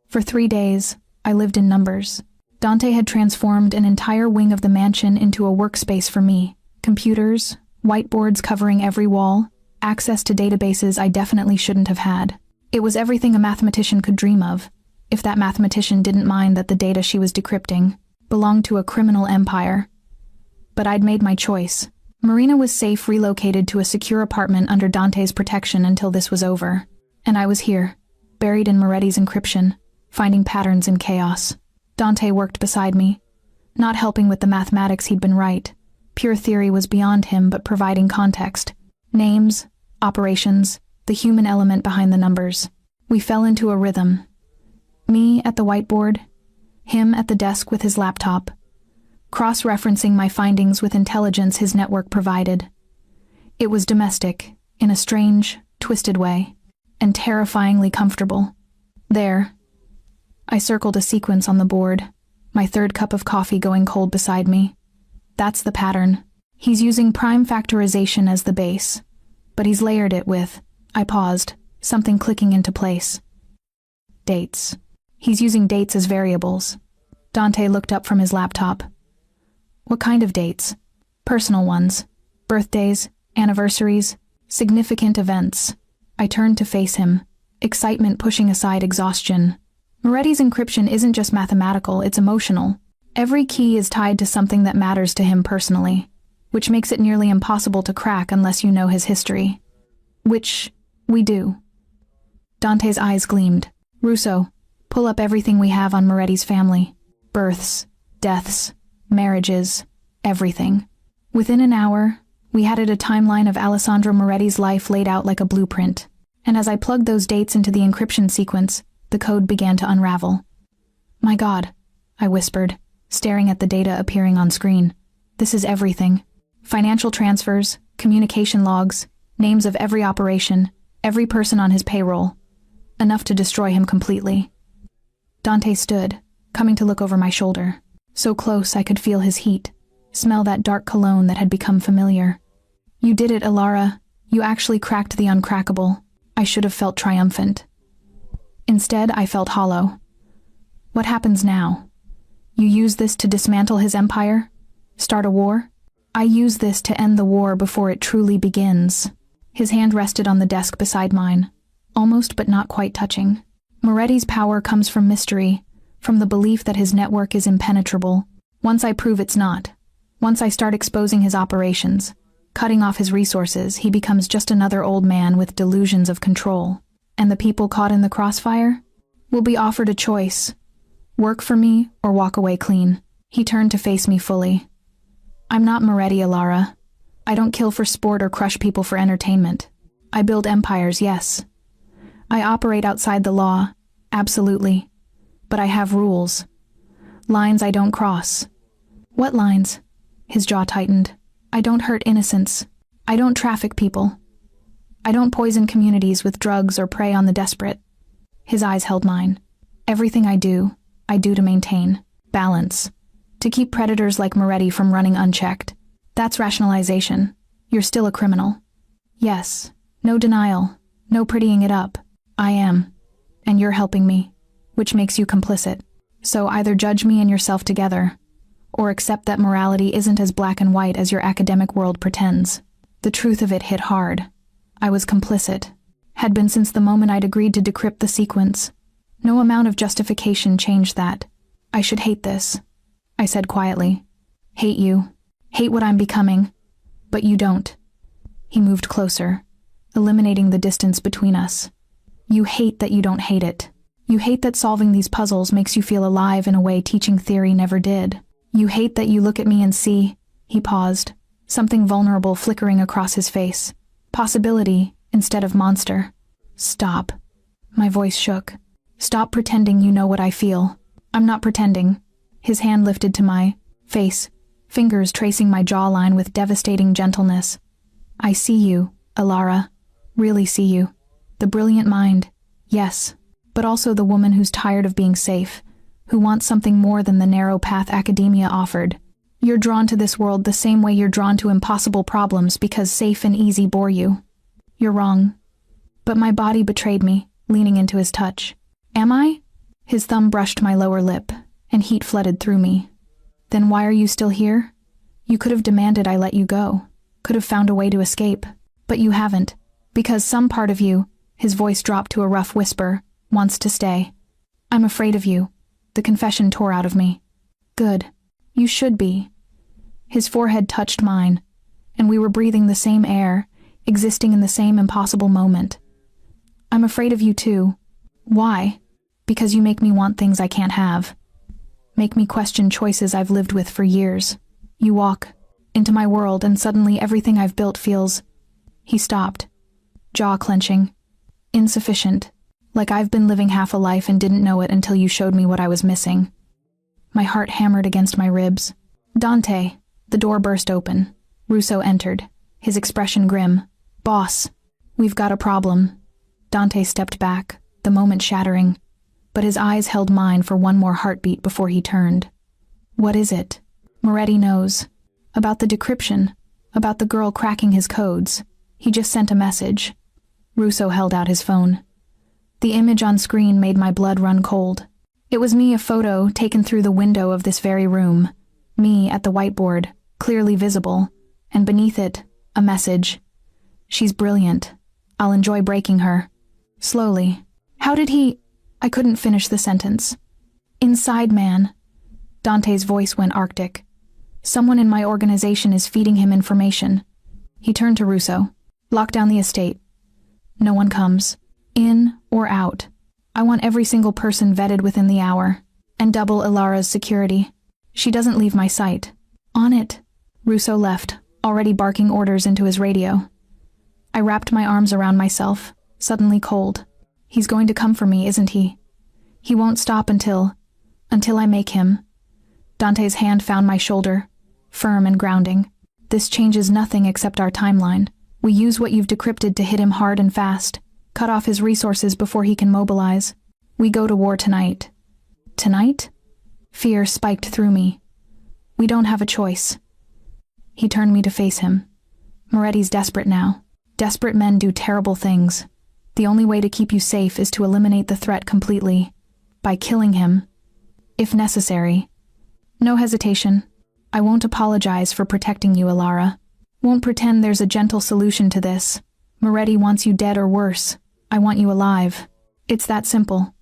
[SPEAKER 1] For 3 days, I lived in numbers. Dante had transformed an entire wing of the mansion into a workspace for me. Computers, whiteboards covering every wall, access to databases I definitely shouldn't have had. It was everything a mathematician could dream of, if that mathematician didn't mind that the data she was decrypting belonged to a criminal empire. But I'd made my choice. Marina was safe, relocated to a secure apartment under Dante's protection until this was over. And I was here, buried in Moretti's encryption, finding patterns in chaos. Dante worked beside me, not helping with the mathematics. He'd been right. Pure theory was beyond him, but providing context. Names, operations, the human element behind the numbers. We fell into a rhythm. Me at the whiteboard, him at the desk with his laptop, cross-referencing my findings with intelligence his network provided. It was domestic, in a strange, twisted way, and terrifyingly comfortable. There. I circled a sequence on the board, my third cup of coffee going cold beside me. That's the pattern. He's using prime factorization as the base, but he's layered it with— I paused, something clicking into place. Dates. He's using dates as variables. Dante looked up from his laptop. "What kind of dates?" "Personal ones. Birthdays, anniversaries, significant events." I turned to face him, excitement pushing aside exhaustion. Moretti's encryption isn't just mathematical, it's emotional. Every key is tied to something that matters to him personally, which makes it nearly impossible to crack unless you know his history. Which we do. Dante's eyes gleamed. "Russo, pull up everything we have on Moretti's family. Births, deaths, marriages, everything." Within an hour, we had a timeline of Alessandro Moretti's life laid out like a blueprint, and as I plugged those dates into the encryption sequence, the code began to unravel. "My God," I whispered, staring at the data appearing on screen. "This is everything. Financial transfers, communication logs, names of every operation, every person on his payroll. Enough to destroy him completely. Dante stood, coming to look over my shoulder. So close I could feel his heat, smell that dark cologne that had become familiar. You did it, Ilara. You actually cracked the uncrackable. I should have felt triumphant. Instead, I felt hollow. What happens now? You use this to dismantle his empire? Start a war? I use this to end the war before it truly begins. His hand rested on the desk beside mine, almost but not quite touching. Moretti's power comes from mystery, from the belief that his network is impenetrable. Once I prove it's not, once I start exposing his operations, cutting off his resources, he becomes just another old man with delusions of control. And the people caught in the crossfire will be offered a choice: work for me or walk away clean. He turned to face me fully. I'm not Moretti, Ilara. I don't kill for sport or crush people for entertainment. I build empires, yes. I operate outside the law, absolutely. But I have rules. Lines I don't cross. What lines? His jaw tightened. I don't hurt innocents. I don't traffic people. I don't poison communities with drugs or prey on the desperate. His eyes held mine. Everything I do to maintain balance. To keep predators like Moretti from running unchecked. That's rationalization. You're still a criminal. Yes. No denial. No prettying it up. I am. And you're helping me, which makes you complicit. So either judge me and yourself together, or accept that morality isn't as black and white as your academic world pretends. The truth of it hit hard. I was complicit. Had been since the moment I'd agreed to decrypt the sequence. No amount of justification changed that. I should hate this, I said quietly. Hate you. Hate what I'm becoming. But you don't. He moved closer, eliminating the distance between us. You hate that you don't hate it. You hate that solving these puzzles makes you feel alive in a way teaching theory never did. You hate that you look at me and see, he paused, something vulnerable flickering across his face. Possibility instead of monster. Stop. My voice shook. Stop pretending you know what I feel. I'm not pretending. His hand lifted to my face, fingers tracing my jawline with devastating gentleness. I see you, Ilara. Really see you. The brilliant mind, yes, but also the woman who's tired of being safe, who wants something more than the narrow path academia offered. You're drawn to this world the same way you're drawn to impossible problems because safe and easy bore you. You're wrong. But my body betrayed me, leaning into his touch. Am I? His thumb brushed my lower lip, and heat flooded through me. Then why are you still here? You could have demanded I let you go, could have found a way to escape, but you haven't, because some part of you, his voice dropped to a rough whisper, wants to stay. I'm afraid of you. The confession tore out of me. Good. You should be. His forehead touched mine, and we were breathing the same air, existing in the same impossible moment. I'm afraid of you too. Why? Because you make me want things I can't have. Make me question choices I've lived with for years. You walk into my world and suddenly everything I've built feels... He stopped, jaw clenching. Insufficient. Like I've been living half a life and didn't know it until you showed me what I was missing. My heart hammered against my ribs. Dante. The door burst open. Russo entered, his expression grim. Boss, we've got a problem. Dante stepped back, the moment shattering, but his eyes held mine for one more heartbeat before he turned. What is it? Moretti knows. About the decryption, about the girl cracking his codes. He just sent a message. Russo held out his phone. The image on screen made my blood run cold. It was me, a photo taken through the window of this very room. Me at the whiteboard, clearly visible, and beneath it, a message. She's brilliant. I'll enjoy breaking her. Slowly. How did he... I couldn't finish the sentence. Inside man. Dante's voice went arctic. Someone in my organization is feeding him information. He turned to Russo. Lock down the estate. No one comes. In or out. I want every single person vetted within the hour. And double Ilara's security. She doesn't leave my sight. On it. Russo left, already barking orders into his radio. I wrapped my arms around myself, suddenly cold. He's going to come for me, isn't he? He won't stop until I make him. Dante's hand found my shoulder, firm and grounding. This changes nothing except our timeline. We use what you've decrypted to hit him hard and fast, cut off his resources before he can mobilize. We go to war tonight. Tonight? Fear spiked through me. We don't have a choice. He turned me to face him. Moretti's desperate now. Desperate men do terrible things. The only way to keep you safe is to eliminate the threat completely. By killing him. If necessary. No hesitation. I won't apologize for protecting you, Alara. Won't pretend there's a gentle solution to this. Moretti wants you dead or worse. I want you alive. It's that simple.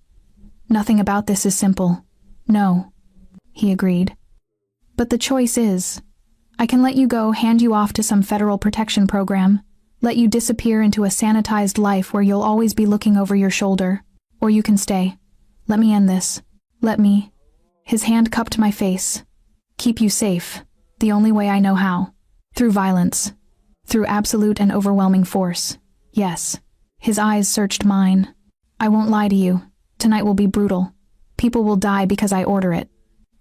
[SPEAKER 1] Nothing about this is simple. No. He agreed. But the choice is, I can let you go, hand you off to some federal protection program, let you disappear into a sanitized life where you'll always be looking over your shoulder. Or you can stay. Let me end this. Let me. His hand cupped my face. Keep you safe. The only way I know how. Through violence. Through absolute and overwhelming force. Yes. His eyes searched mine. I won't lie to you. Tonight will be brutal. People will die because I order it.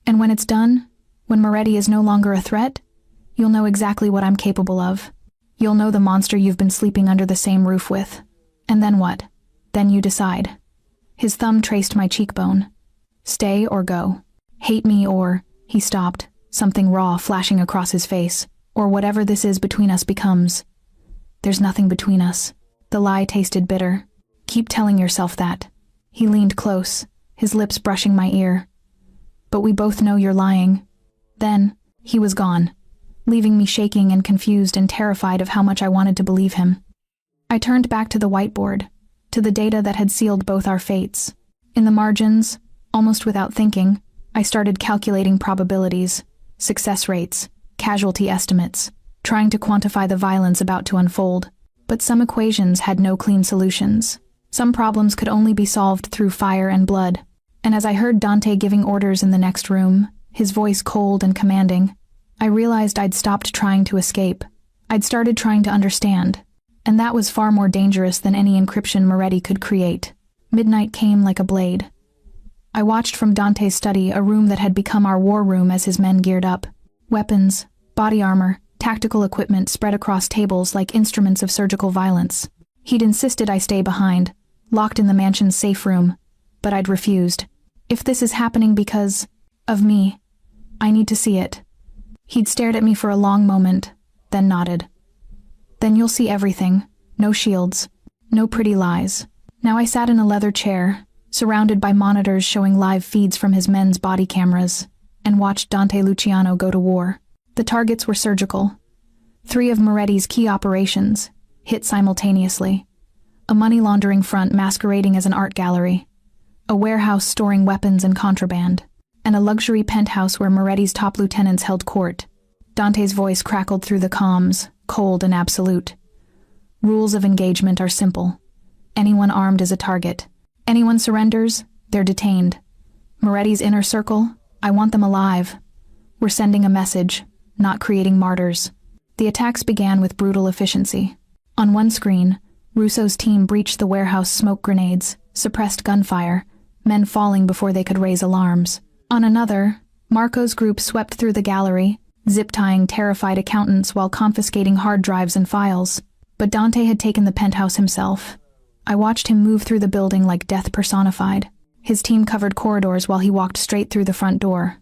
[SPEAKER 1] And when it's done, when Moretti is no longer a threat, you'll know exactly what I'm capable of. You'll know the monster you've been sleeping under the same roof with. And then what? Then you decide. His thumb traced my cheekbone. Stay or go. Hate me or... He stopped, something raw flashing across his face. Or whatever this is between us becomes. There's nothing between us. The lie tasted bitter. Keep telling yourself that. He leaned close, his lips brushing my ear. But we both know you're lying. Then, he was gone, leaving me shaking and confused and terrified of how much I wanted to believe him. I turned back to the whiteboard, to the data that had sealed both our fates. In the margins, almost without thinking, I started calculating probabilities, success rates, casualty estimates, trying to quantify the violence about to unfold. But some equations had no clean solutions. Some problems could only be solved through fire and blood. And as I heard Dante giving orders in the next room, his voice cold and commanding, I realized I'd stopped trying to escape. I'd started trying to understand. And that was far more dangerous than any encryption Moretti could create. Midnight came like a blade. I watched from Dante's study, a room that had become our war room as his men geared up. Weapons, body armor, tactical equipment spread across tables like instruments of surgical violence. He'd insisted I stay behind, locked in the mansion's safe room, but I'd refused. If this is happening because of me, I need to see it. He'd stared at me for a long moment, then nodded. Then you'll see everything. No shields. No pretty lies. Now I sat in a leather chair, surrounded by monitors showing live feeds from his men's body cameras, and watched Dante Luciano go to war. The targets were surgical. 3 of Moretti's key operations, hit simultaneously. A money laundering front masquerading as an art gallery. A warehouse storing weapons and contraband. And a luxury penthouse where Moretti's top lieutenants held court. Dante's voice crackled through the comms, cold and absolute. Rules of engagement are simple. Anyone armed is a target. Anyone surrenders, they're detained. Moretti's inner circle, I want them alive. We're sending a message, not creating martyrs. The attacks began with brutal efficiency. On one screen, Russo's team breached the warehouse smoke grenades, suppressed gunfire, men falling before they could raise alarms. On another, Marco's group swept through the gallery, zip-tying terrified accountants while confiscating hard drives and files. But Dante had taken the penthouse himself. I watched him move through the building like death personified. His team covered corridors while he walked straight through the front door.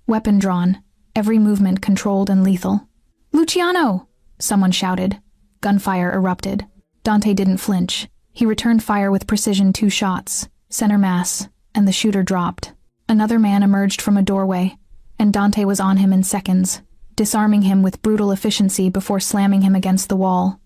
[SPEAKER 1] Weapon drawn, every movement controlled and lethal. "Luciano!" someone shouted. Gunfire erupted. Dante didn't flinch. He returned fire with precision, 2 shots, center mass, and the shooter dropped. Another man emerged from a doorway, and Dante was on him in seconds, disarming him with brutal efficiency before slamming him against the wall.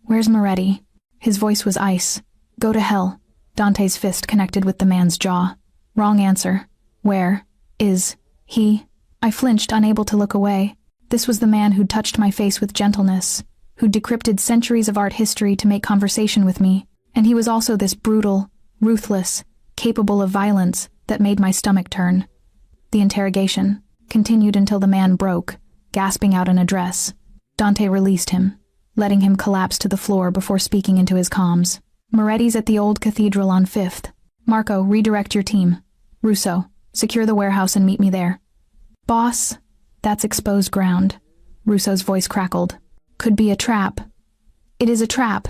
[SPEAKER 1] "Where's Moretti?" His voice was ice. "Go to hell." Dante's fist connected with the man's jaw. Wrong answer. "Where is he?" I flinched, unable to look away. This was the man who'd touched my face with gentleness, who'd decrypted centuries of art history to make conversation with me, and he was also this brutal, ruthless, capable of violence that made my stomach turn. The interrogation continued until the man broke, gasping out an address. Dante released him, letting him collapse to the floor before speaking into his comms. "Moretti's at the old cathedral on 5th. Marco, redirect your team. Russo, secure the warehouse and meet me there." "Boss, that's exposed ground." Russo's voice crackled. Could be a trap. It is a trap.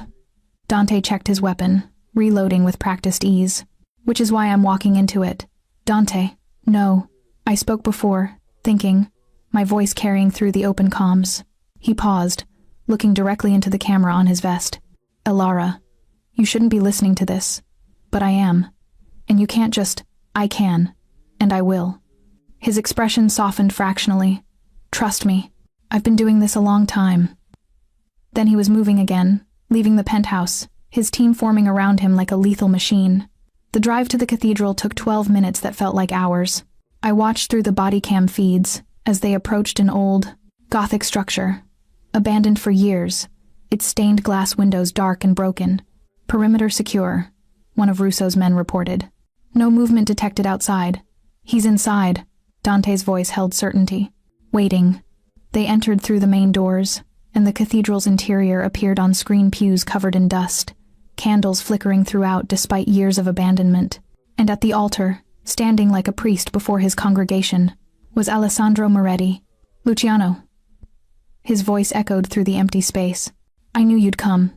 [SPEAKER 1] Dante checked his weapon, reloading with practiced ease. Which is why I'm walking into it. Dante, no. I spoke before, thinking, my voice carrying through the open comms. He paused, looking directly into the camera on his vest. Elara, you shouldn't be listening to this. But I am. And you can't just, I can. And I will. His expression softened fractionally. Trust me, I've been doing this a long time. Then he was moving again, leaving the penthouse, his team forming around him like a lethal machine. The drive to the cathedral took 12 minutes that felt like hours. I watched through the body cam feeds as they approached an old, Gothic structure. Abandoned for years, its stained glass windows dark and broken. Perimeter secure, one of Russo's men reported. No movement detected outside. He's inside, Dante's voice held certainty. Waiting. They entered through the main doors, and the cathedral's interior appeared on screen pews covered in dust, candles flickering throughout despite years of abandonment. And at the altar, standing like a priest before his congregation, was Alessandro Moretti. Luciano. His voice echoed through the empty space. I knew you'd come.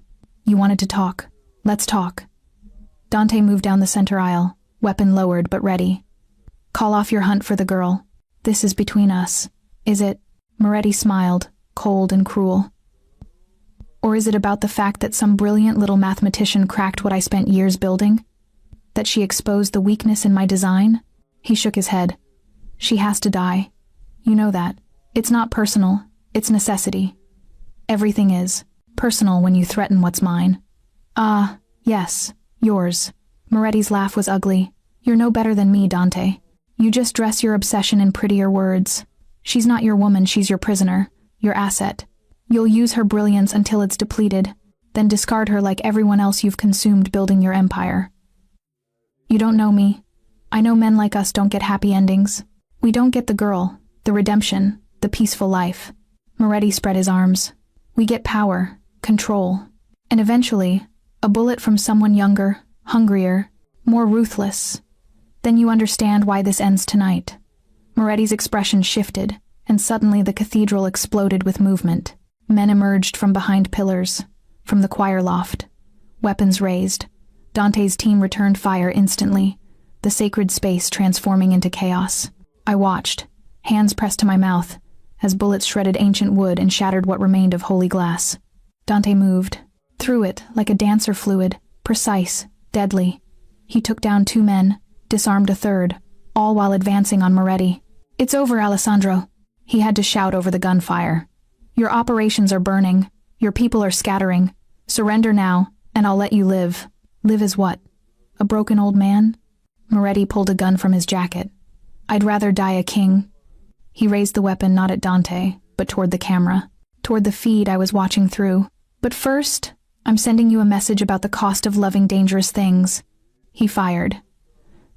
[SPEAKER 1] You wanted to talk. Let's talk. Dante moved down the center aisle, weapon lowered but ready. Call off your hunt for the girl. This is between us. Is it? Moretti smiled, cold and cruel. Or is it about the fact that some brilliant little mathematician cracked what I spent years building? That she exposed the weakness in my design? He shook his head. She has to die. You know that. It's not personal. It's necessity. Everything is. Personal when you threaten what's mine. Ah, yes. Yours. Moretti's laugh was ugly. You're no better than me, Dante. You just dress your obsession in prettier words. She's not your woman, she's your prisoner. Your asset. You'll use her brilliance until it's depleted, then discard her like everyone else you've consumed building your empire. You don't know me. I know men like us don't get happy endings. We don't get the girl, the redemption, the peaceful life. Moretti spread his arms. We get power, control, and eventually, a bullet from someone younger, hungrier, more ruthless. Then you understand why this ends tonight. Moretti's expression shifted, and suddenly the cathedral exploded with movement. Men emerged from behind pillars, from the choir loft. Weapons raised. Dante's team returned fire instantly, the sacred space transforming into chaos. I watched, hands pressed to my mouth, as bullets shredded ancient wood and shattered what remained of holy glass. Dante moved, through it like a dancer fluid, precise, deadly. He took down 2 men, disarmed a third, all while advancing on Moretti. It's over, Alessandro. He had to shout over the gunfire. Your operations are burning. Your people are scattering. Surrender now, and I'll let you live. Live as what? A broken old man? Moretti pulled a gun from his jacket. I'd rather die a king. He raised the weapon not at Dante, but toward the camera, toward the feed I was watching through. But first, I'm sending you a message about the cost of loving dangerous things. He fired.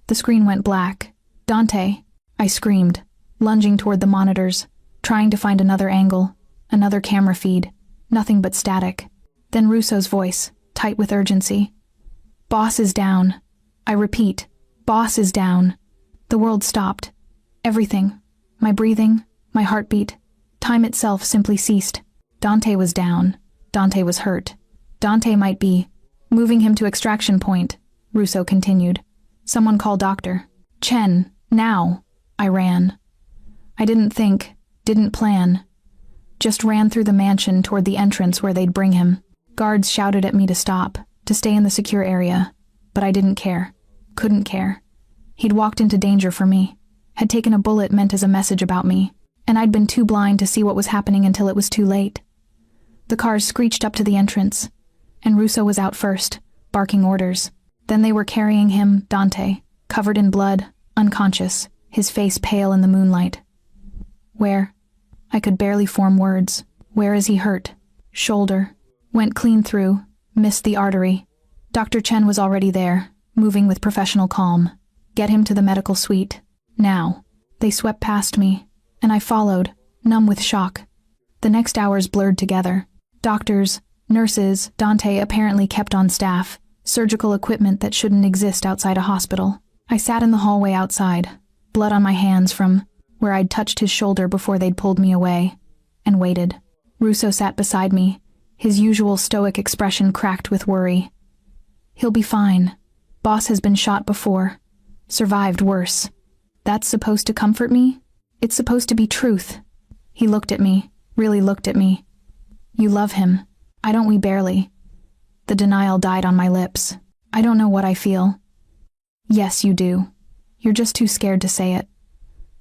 [SPEAKER 1] The screen went black. Dante, I screamed, lunging toward the monitors, trying to find another angle, another camera feed, nothing but static. Then Russo's voice, tight with urgency. Boss is down. I repeat, boss is down. The world stopped. Everything. My breathing, my heartbeat, time itself simply ceased. Dante was down. Dante was hurt. Dante might be moving him to extraction point, Russo continued. Someone call doctor. Chen, now. I ran. I didn't think, didn't plan. Just ran through the mansion toward the entrance where they'd bring him. Guards shouted at me to stop, to stay in the secure area, but I didn't care. Couldn't care. He'd walked into danger for me, had taken a bullet meant as a message about me, and I'd been too blind to see what was happening until it was too late. The cars screeched up to the entrance, and Russo was out first, barking orders. Then they were carrying him, Dante, covered in blood, unconscious, his face pale in the moonlight. Where? I could barely form words. Where is he hurt? Shoulder. Went clean through, missed the artery. Dr. Chen was already there, moving with professional calm. Get him to the medical suite. Now. They swept past me, and I followed, numb with shock. The next hours blurred together. Doctors, nurses, Dante apparently kept on staff, surgical equipment that shouldn't exist outside a hospital. I sat in the hallway outside, blood on my hands from where I'd touched his shoulder before they'd pulled me away. and waited. Russo sat beside me, his usual stoic expression cracked with worry. He'll be fine. Boss has been shot before. Survived worse. That's supposed to comfort me? It's supposed to be truth. He looked at me, really looked at me. You love him. I don't. We barely. The denial died on my lips. I don't know what I feel. Yes, you do. You're just too scared to say it.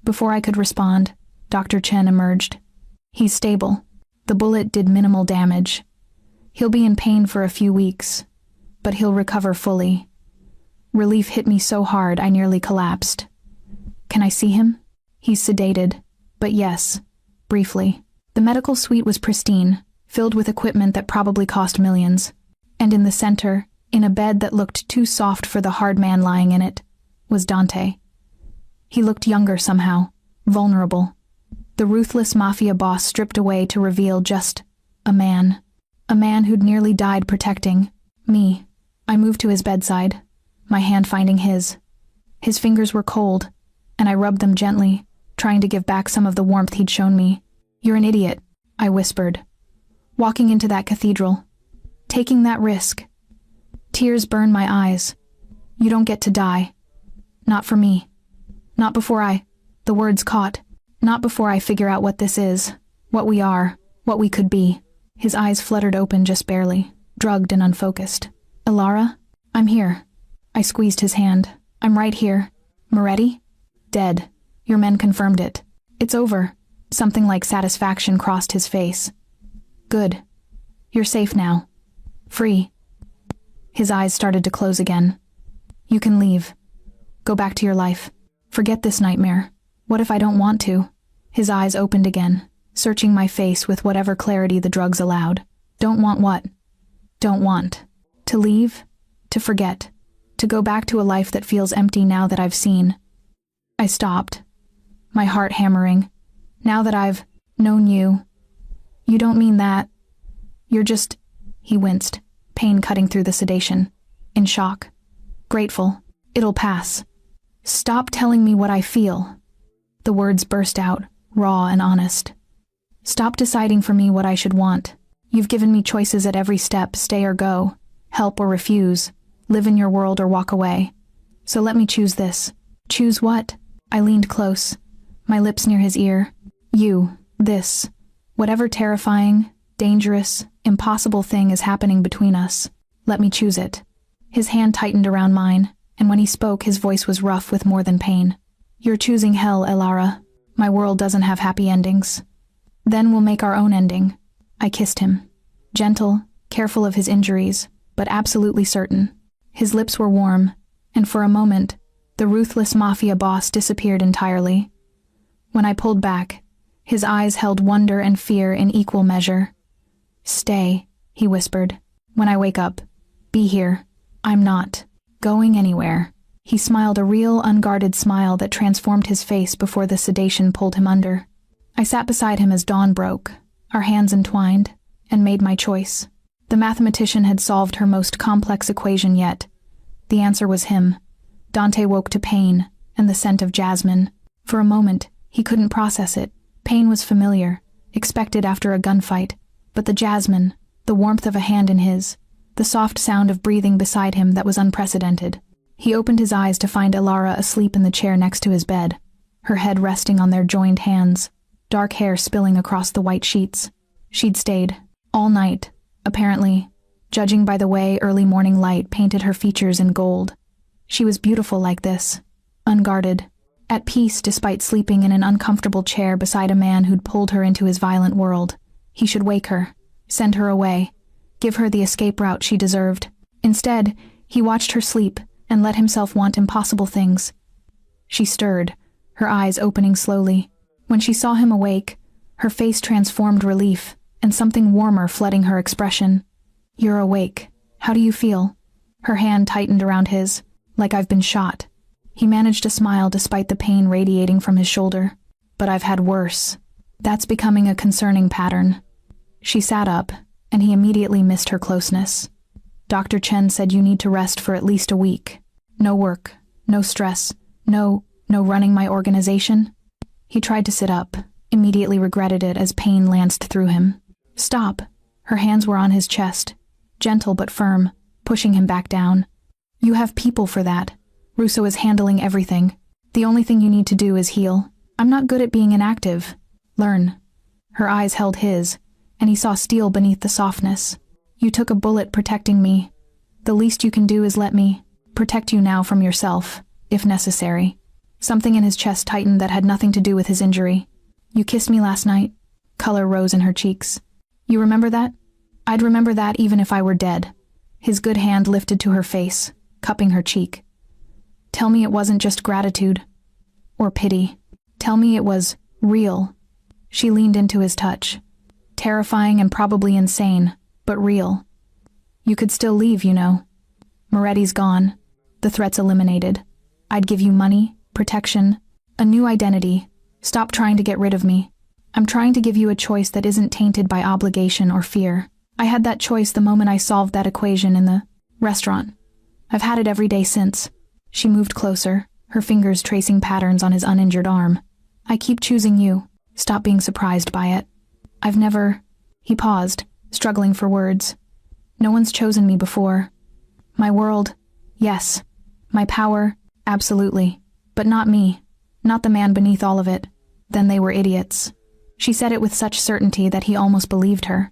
[SPEAKER 1] Before I could respond, Dr. Chen emerged. He's stable. The bullet did minimal damage. He'll be in pain for a few weeks, but he'll recover fully. Relief hit me so hard I nearly collapsed. Can I see him? He's sedated, but yes, briefly. The medical suite was pristine, filled with equipment that probably cost millions. And in the center, in a bed that looked too soft for the hard man lying in it, was Dante. He looked younger somehow, vulnerable. The ruthless Mafia boss stripped away to reveal just a man. A man who'd nearly died protecting me. I moved to his bedside, my hand finding his. His fingers were cold, and I rubbed them gently, trying to give back some of the warmth he'd shown me. You're an idiot, I whispered. Walking into that cathedral. Taking that risk. Tears burned my eyes. You don't get to die. Not for me. Not before the words caught. Not before I figure out what this is, what we are, what we could be. His eyes fluttered open just barely, drugged and unfocused. Elara? I'm here. I squeezed his hand. I'm right here. Moretti? Dead. Your men confirmed it. It's over. Something like satisfaction crossed his face. Good. You're safe now. Free. His eyes started to close again. You can leave. Go back to your life. Forget this nightmare. What if I don't want to? His eyes opened again, searching my face with whatever clarity the drugs allowed. Don't want what? Don't want. To leave? To forget. To go back to a life that feels empty now that I've seen. I stopped, my heart hammering. Now that I've known you. You don't mean that. You're just... He winced, pain cutting through the sedation. In shock. Grateful. It'll pass. Stop telling me what I feel. The words burst out, raw and honest. Stop deciding for me what I should want. You've given me choices at every step, stay or go, help or refuse, live in your world or walk away. So let me choose this. Choose what? I leaned close, my lips near his ear. You, this, whatever terrifying, dangerous, impossible thing is happening between us, let me choose it. His hand tightened around mine, and when he spoke his voice was rough with more than pain. You're choosing hell, Elara. My world doesn't have happy endings. Then we'll make our own ending. I kissed him. Gentle, careful of his injuries, but absolutely certain. His lips were warm, and for a moment, the ruthless Mafia boss disappeared entirely. When I pulled back, his eyes held wonder and fear in equal measure. Stay, he whispered. When I wake up, be here. I'm not going anywhere. He smiled a real, unguarded smile that transformed his face before the sedation pulled him under. I sat beside him as dawn broke, our hands entwined, and made my choice. The mathematician had solved her most complex equation yet. The answer was him. Dante woke to pain and the scent of jasmine. For a moment, he couldn't process it. Pain was familiar, expected after a gunfight, but the jasmine, the warmth of a hand in his, the soft sound of breathing beside him that was unprecedented. He opened his eyes to find Elara asleep in the chair next to his bed, her head resting on their joined hands, dark hair spilling across the white sheets. She'd stayed, all night, apparently, judging by the way early morning light painted her features in gold. She was beautiful like this, unguarded, at peace despite sleeping in an uncomfortable chair beside a man who'd pulled her into his violent world. He should wake her, send her away, give her the escape route she deserved. Instead, he watched her sleep and let himself want impossible things. She stirred, her eyes opening slowly. When she saw him awake, her face transformed relief, and something warmer flooding her expression. You're awake. How do you feel? Her hand tightened around his, like I've been shot. He managed a smile despite the pain radiating from his shoulder. But I've had worse. That's becoming a concerning pattern. She sat up, and he immediately missed her closeness. Dr. Chen said you need to rest for at least a week. No work, no stress, no running my organization. He tried to sit up, immediately regretted it as pain lanced through him. Stop. Her hands were on his chest, gentle but firm, pushing him back down. You have people for that. Russo is handling everything. The only thing you need to do is heal. I'm not good at being inactive. Learn. Her eyes held his, and he saw steel beneath the softness. You took a bullet protecting me. The least you can do is let me protect you now from yourself, if necessary. Something in his chest tightened that had nothing to do with his injury. You kissed me last night. Color rose in her cheeks. You remember that? I'd remember that even if I were dead. His good hand lifted to her face, cupping her cheek. Tell me it wasn't just gratitude. Or pity. Tell me it was real. She leaned into his touch. Terrifying and probably insane, but real. You could still leave, you know. Moretti's gone. The threat's eliminated. I'd give you money, protection, a new identity. Stop trying to get rid of me. I'm trying to give you a choice that isn't tainted by obligation or fear. I had that choice the moment I solved that equation in the restaurant. I've had it every day since. She moved closer, her fingers tracing patterns on his uninjured arm. I keep choosing you. Stop being surprised by it. I've never... He paused, struggling for words. No one's chosen me before. My world, yes. My power, absolutely. But not me. Not the man beneath all of it. Then they were idiots. She said it with such certainty that he almost believed her.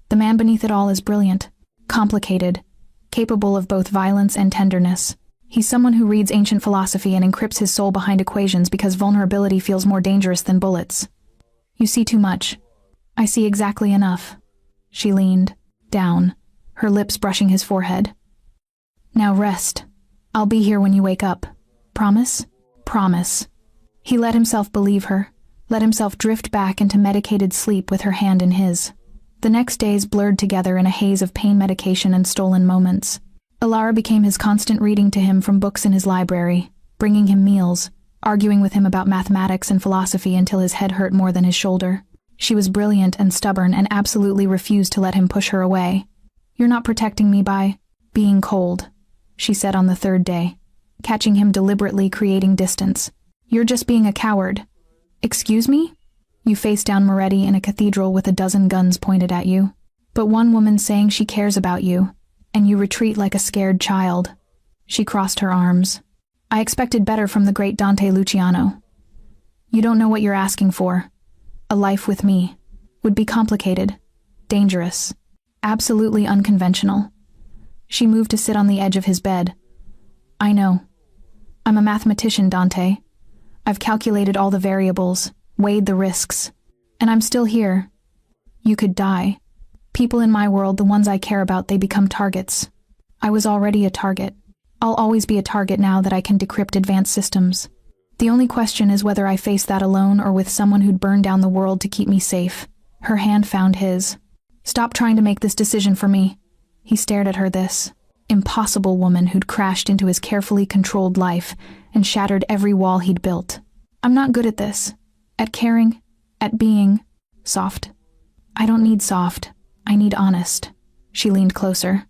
[SPEAKER 1] The man beneath it all is brilliant, complicated, capable of both violence and tenderness. He's someone who reads ancient philosophy and encrypts his soul behind equations because vulnerability feels more dangerous than bullets. You see too much. I see exactly enough. She leaned down, her lips brushing his forehead. Now rest. I'll be here when you wake up. Promise? Promise. He let himself believe her, let himself drift back into medicated sleep with her hand in his. The next days blurred together in a haze of pain medication and stolen moments. Alara became his constant reading to him from books in his library, bringing him meals, arguing with him about mathematics and philosophy until his head hurt more than his shoulder. She was brilliant and stubborn and absolutely refused to let him push her away. You're not protecting me by being cold, she said on the third day, catching him deliberately creating distance. You're just being a coward. Excuse me? You face down Moretti in a cathedral with a dozen guns pointed at you. But one woman saying she cares about you, and you retreat like a scared child. She crossed her arms. I expected better from the great Dante Luciano. You don't know what you're asking for. A life with me would be complicated, dangerous, absolutely unconventional. She moved to sit on the edge of his bed. I know. I'm a mathematician, Dante. I've calculated all the variables, weighed the risks, and I'm still here. You could die. People in my world, the ones I care about, they become targets. I was already a target. I'll always be a target now that I can decrypt advanced systems. The only question is whether I face that alone or with someone who'd burn down the world to keep me safe. Her hand found his. Stop trying to make this decision for me. He stared at her, this impossible woman who'd crashed into his carefully controlled life and shattered every wall he'd built. I'm not good at this. At caring. At being soft. I don't need soft. I need honest. She leaned closer.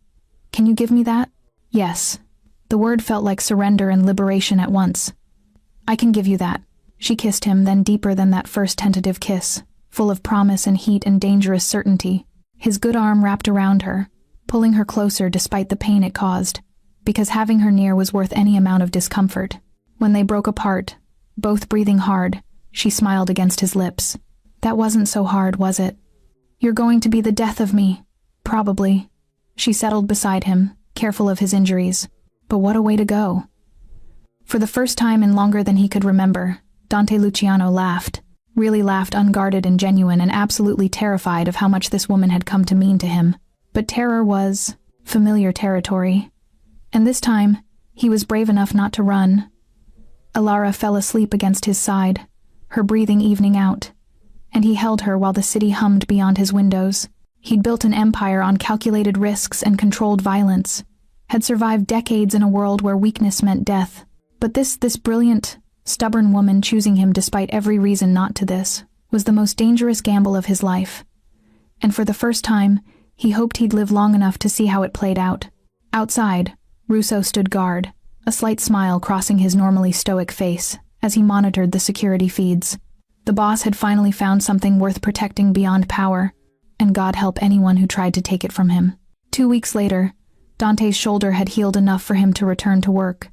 [SPEAKER 1] Can you give me that? Yes. The word felt like surrender and liberation at once. I can give you that. She kissed him, then deeper than that first tentative kiss, full of promise and heat and dangerous certainty. His good arm wrapped around her, pulling her closer despite the pain it caused, because having her near was worth any amount of discomfort. When they broke apart, both breathing hard, she smiled against his lips. That wasn't so hard, was it? You're going to be the death of me. Probably. She settled beside him, careful of his injuries. But what a way to go. For the first time in longer than he could remember, Dante Luciano laughed, really laughed, unguarded and genuine, and absolutely terrified of how much this woman had come to mean to him. But terror was familiar territory. And this time, he was brave enough not to run. Alara fell asleep against his side, her breathing evening out, and he held her while the city hummed beyond his windows. He'd built an empire on calculated risks and controlled violence, had survived decades in a world where weakness meant death. But this brilliant, stubborn woman choosing him despite every reason not to, this was the most dangerous gamble of his life. And for the first time, he hoped he'd live long enough to see how it played out. Outside, Russo stood guard, a slight smile crossing his normally stoic face as he monitored the security feeds. The boss had finally found something worth protecting beyond power, and God help anyone who tried to take it from him. 2 weeks later, Dante's shoulder had healed enough for him to return to work,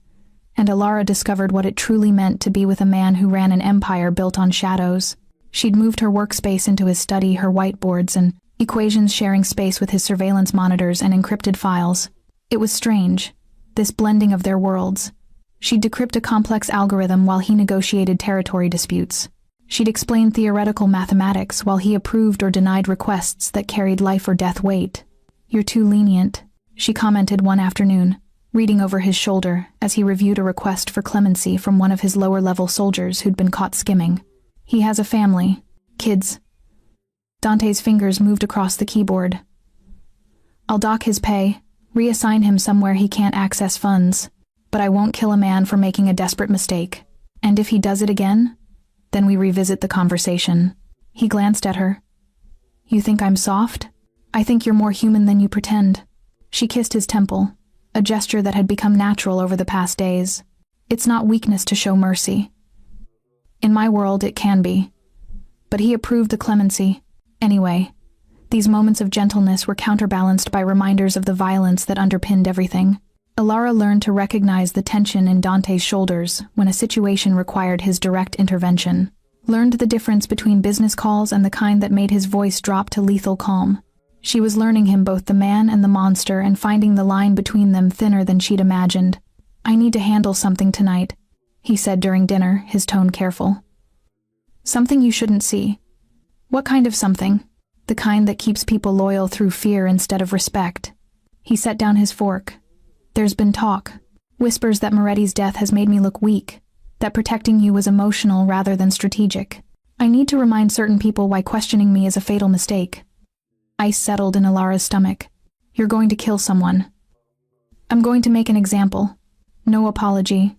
[SPEAKER 1] and Alara discovered what it truly meant to be with a man who ran an empire built on shadows. She'd moved her workspace into his study, her whiteboards and equations sharing space with his surveillance monitors and encrypted files. It was strange, this blending of their worlds. She'd decrypt a complex algorithm while he negotiated territory disputes. She'd explain theoretical mathematics while he approved or denied requests that carried life or death weight. "You're too lenient," she commented one afternoon, reading over his shoulder as he reviewed a request for clemency from one of his lower-level soldiers who'd been caught skimming. "He has a family. Kids." Dante's fingers moved across the keyboard. "I'll dock his pay, reassign him somewhere he can't access funds, but I won't kill a man for making a desperate mistake. And if he does it again, then we revisit the conversation." He glanced at her. "You think I'm soft? I think you're more human than you pretend." She kissed his temple, a gesture that had become natural over the past days. "It's not weakness to show mercy. In my world, it can be." But he approved the clemency. Anyway, these moments of gentleness were counterbalanced by reminders of the violence that underpinned everything. Alara learned to recognize the tension in Dante's shoulders when a situation required his direct intervention, learned the difference between business calls and the kind that made his voice drop to lethal calm. She was learning him both the man and the monster and finding the line between them thinner than she'd imagined. "I need to handle something tonight," he said during dinner, his tone careful. "Something you shouldn't see." "What kind of something?" "The kind that keeps people loyal through fear instead of respect." He set down his fork. "There's been talk. Whispers that Moretti's death has made me look weak, that protecting you was emotional rather than strategic. I need to remind certain people why questioning me is a fatal mistake." Ice settled in Alara's stomach. "You're going to kill someone." "I'm going to make an example. No apology."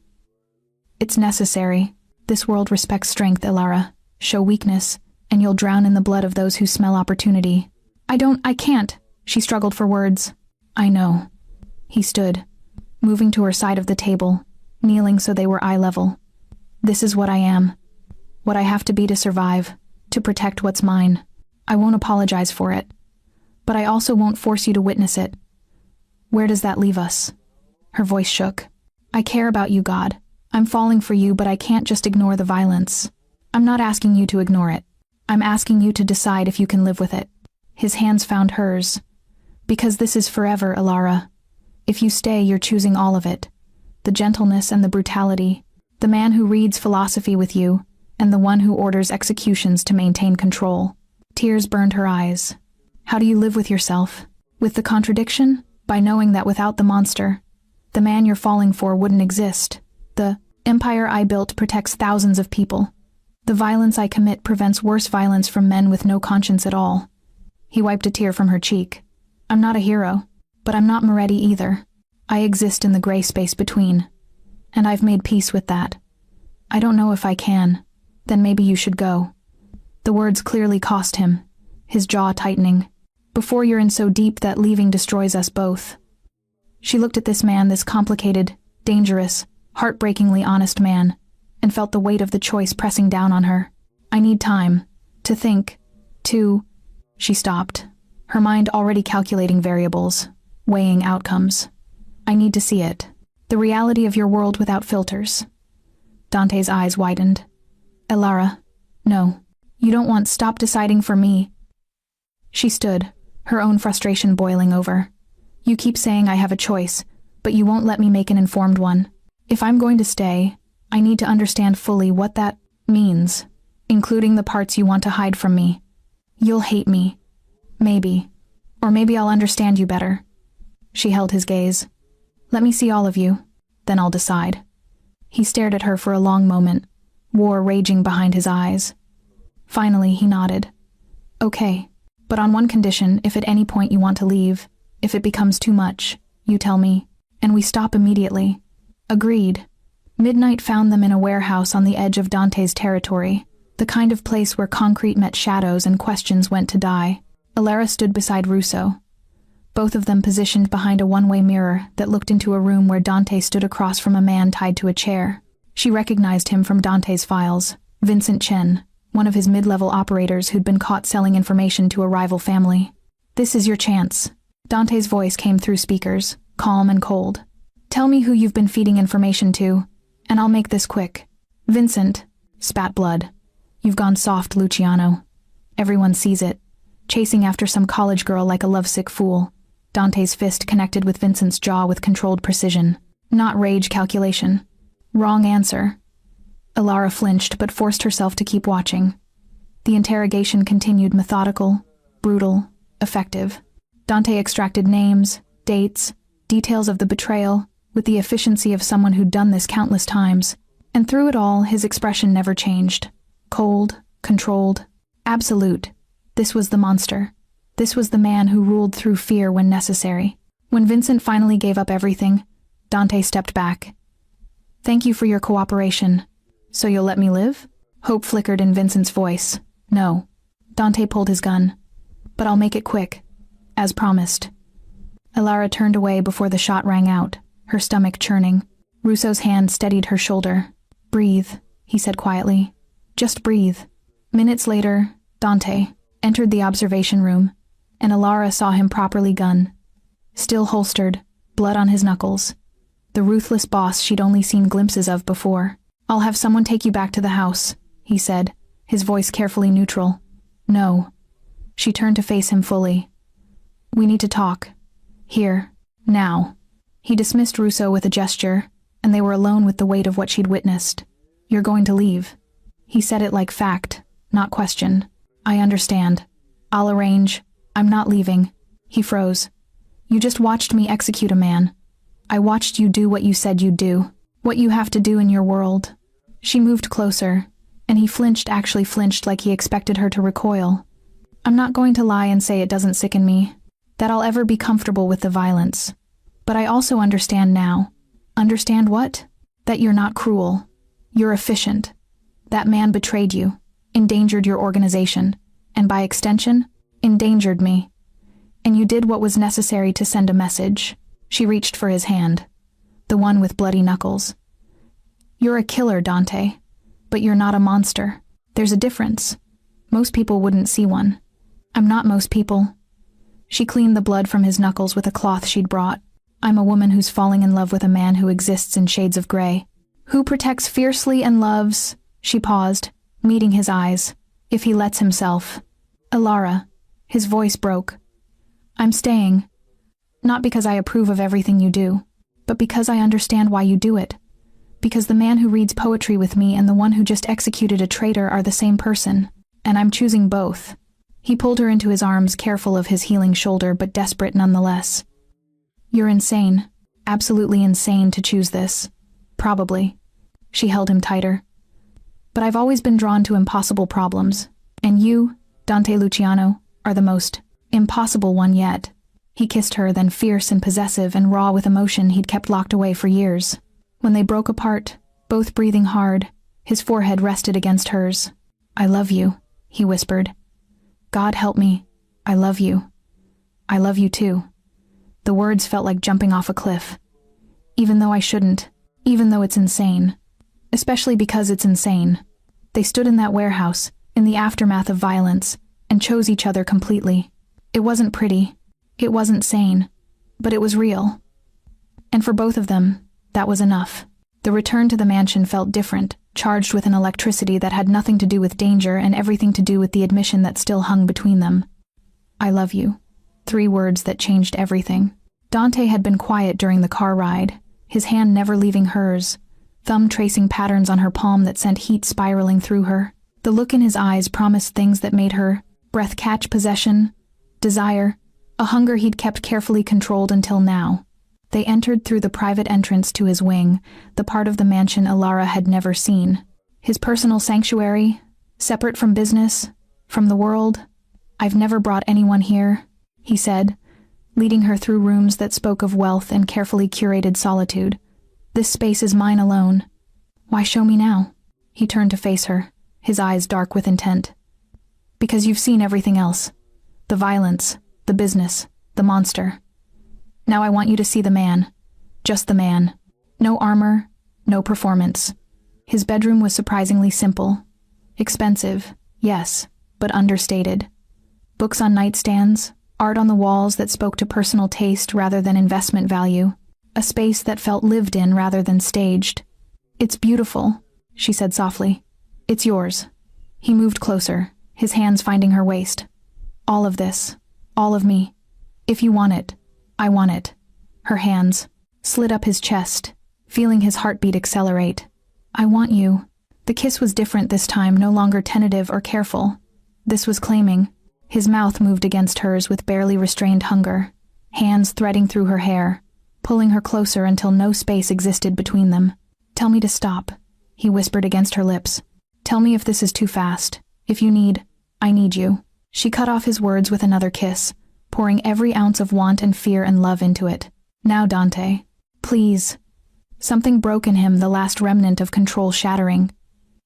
[SPEAKER 1] "It's necessary. This world respects strength, Alara. Show weakness, and you'll drown in the blood of those who smell opportunity." I can't," she struggled for words. "I know." He stood, moving to her side of the table, kneeling so they were eye level. "This is what I am. What I have to be to survive, to protect what's mine. I won't apologize for it. But I also won't force you to witness it. Where does that leave us?" Her voice shook. "I care about you, God. I'm falling for you, but I can't just ignore the violence. I'm not asking you to ignore it. I'm asking you to decide if you can live with it." His hands found hers. "Because this is forever, Alara. If you stay, you're choosing all of it. The gentleness and the brutality. The man who reads philosophy with you, and the one who orders executions to maintain control." Tears burned her eyes. "How do you live with yourself? With the contradiction? By knowing that without the monster, the man you're falling for wouldn't exist. The empire I built protects thousands of people. The violence I commit prevents worse violence from men with no conscience at all." He wiped a tear from her cheek. "I'm not a hero, but I'm not Moretti either. I exist in the gray space between, and I've made peace with that. I don't know if I can. Then maybe you should go." The words clearly cost him, his jaw tightening. "Before you're in so deep that leaving destroys us both." She looked at this man, this complicated, dangerous, heartbreakingly honest man, and felt the weight of the choice pressing down on her. "I need time. To think. To—" She stopped, her mind already calculating variables, weighing outcomes. "I need to see it. The reality of your world without filters." Dante's eyes widened. "Alara, no. You don't want— Stop deciding for me." She stood, her own frustration boiling over. "You keep saying I have a choice, but you won't let me make an informed one. If I'm going to stay, I need to understand fully what that means, including the parts you want to hide from me. You'll hate me. Maybe. Or maybe I'll understand you better." She held his gaze. "Let me see all of you, then I'll decide." He stared at her for a long moment, war raging behind his eyes. Finally, he nodded. "Okay, but on one condition: if at any point you want to leave, if it becomes too much, you tell me, and we stop immediately." Agreed. Midnight found them in a warehouse on the edge of Dante's territory, the kind of place where concrete met shadows and questions went to die. Alara stood beside Russo, both of them positioned behind a one-way mirror that looked into a room where Dante stood across from a man tied to a chair. She recognized him from Dante's files, Vincent Chen, one of his mid-level operators who'd been caught selling information to a rival family. "This is your chance." Dante's voice came through speakers, calm and cold. "Tell me who you've been feeding information to, and I'll make this quick." "Vincent," spat Blood. "You've gone soft, Luciano. Everyone sees it. Chasing after some college girl like a lovesick fool." Dante's fist connected with Vincent's jaw with controlled precision. Not rage calculation. "Wrong answer." Alara flinched but forced herself to keep watching. The interrogation continued, methodical, brutal, effective. Dante extracted names, dates, details of the betrayal, with the efficiency of someone who'd done this countless times. And through it all, his expression never changed. Cold, controlled, absolute. This was the monster. This was the man who ruled through fear when necessary. When Vincent finally gave up everything, Dante stepped back. "Thank you for your cooperation. So you'll let me live?" Hope flickered in Vincent's voice. "No." Dante pulled his gun. "But I'll make it quick. As promised." Alara turned away before the shot rang out, her stomach churning. Russo's hand steadied her shoulder. "Breathe," he said quietly. "Just breathe." Minutes later, Dante entered the observation room, and Alara saw him properly gunned. Still holstered, blood on his knuckles. The ruthless boss she'd only seen glimpses of before. "I'll have someone take you back to the house," he said, his voice carefully neutral. "No." She turned to face him fully. "We need to talk. Here. Now." He dismissed Russo with a gesture, and they were alone with the weight of what she'd witnessed. "You're going to leave." He said it like fact, not question. "I understand. I'll arrange. I'm not leaving." He froze. "You just watched me execute a man. I watched you do what you said you'd do. What you have to do in your world." She moved closer, and he actually flinched like he expected her to recoil. "I'm not going to lie and say it doesn't sicken me, that I'll ever be comfortable with the violence. But I also understand now." "Understand what?" "That you're not cruel. You're efficient. That man betrayed you, endangered your organization, and by extension, endangered me. And you did what was necessary to send a message." She reached for his hand, the one with bloody knuckles. "You're a killer, Dante, but you're not a monster. There's a difference. Most people wouldn't see one. I'm not most people." She cleaned the blood from his knuckles with a cloth she'd brought. "I'm a woman who's falling in love with a man who exists in shades of gray. Who protects fiercely and loves," she paused, meeting his eyes, "if he lets himself." "Alara," his voice broke. "I'm staying. Not because I approve of everything you do, but because I understand why you do it. Because the man who reads poetry with me and the one who just executed a traitor are the same person, and I'm choosing both." He pulled her into his arms, careful of his healing shoulder, but desperate nonetheless. "You're insane, absolutely insane to choose this. Probably." She held him tighter. "But I've always been drawn to impossible problems, and you, Dante Luciano, are the most impossible one yet." He kissed her, then fierce and possessive and raw with emotion he'd kept locked away for years. When they broke apart, both breathing hard, his forehead rested against hers. "I love you," he whispered. "God help me. I love you. I love you too." The words felt like jumping off a cliff. "Even though I shouldn't, even though it's insane. Especially because it's insane." They stood in that warehouse, in the aftermath of violence, and chose each other completely. It wasn't pretty. It wasn't sane. But it was real. And for both of them, that was enough. The return to the mansion felt different, charged with an electricity that had nothing to do with danger and everything to do with the admission that still hung between them. "I love you." 3 words that changed everything. Dante had been quiet during the car ride, his hand never leaving hers, thumb tracing patterns on her palm that sent heat spiraling through her. The look in his eyes promised things that made her breath catch possession, desire, a hunger he'd kept carefully controlled until now. They entered through the private entrance to his wing, the part of the mansion Alara had never seen. His personal sanctuary, separate from business, from the world. "I've never brought anyone here," he said, leading her through rooms that spoke of wealth and carefully curated solitude. "This space is mine alone. Why show me now?" He turned to face her, his eyes dark with intent. "Because you've seen everything else. The violence, the business, the monster. Now I want you to see the man. Just the man. No armor, no performance." His bedroom was surprisingly simple. Expensive, yes, but understated. Books on nightstands, art on the walls that spoke to personal taste rather than investment value, a space that felt lived in rather than staged. "It's beautiful," she said softly. "It's yours." He moved closer, his hands finding her waist. "All of this. All of me. If you want it, I want it." Her hands slid up his chest, feeling his heartbeat accelerate. "I want you." The kiss was different this time, no longer tentative or careful. This was claiming. His mouth moved against hers with barely restrained hunger, hands threading through her hair, pulling her closer until no space existed between them. "Tell me to stop," he whispered against her lips. "Tell me if this is too fast. If you need, I need you." She cut off his words with another kiss, pouring every ounce of want and fear and love into it. "Now, Dante. Please." Something broke in him, the last remnant of control shattering.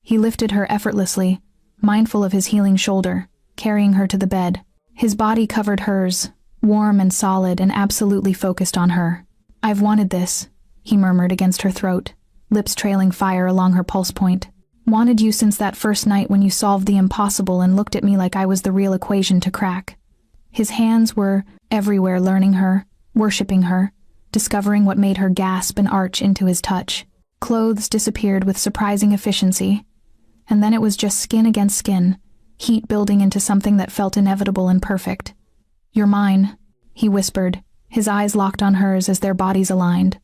[SPEAKER 1] He lifted her effortlessly, mindful of his healing shoulder, carrying her to the bed. His body covered hers, warm and solid and absolutely focused on her. "I've wanted this," he murmured against her throat, lips trailing fire along her pulse point. "Wanted you since that first night when you solved the impossible and looked at me like I was the real equation to crack." His hands were everywhere, learning her, worshipping her, discovering what made her gasp and arch into his touch. Clothes disappeared with surprising efficiency, and then it was just skin against skin, heat building into something that felt inevitable and perfect. "You're mine," he whispered, his eyes locked on hers as their bodies aligned.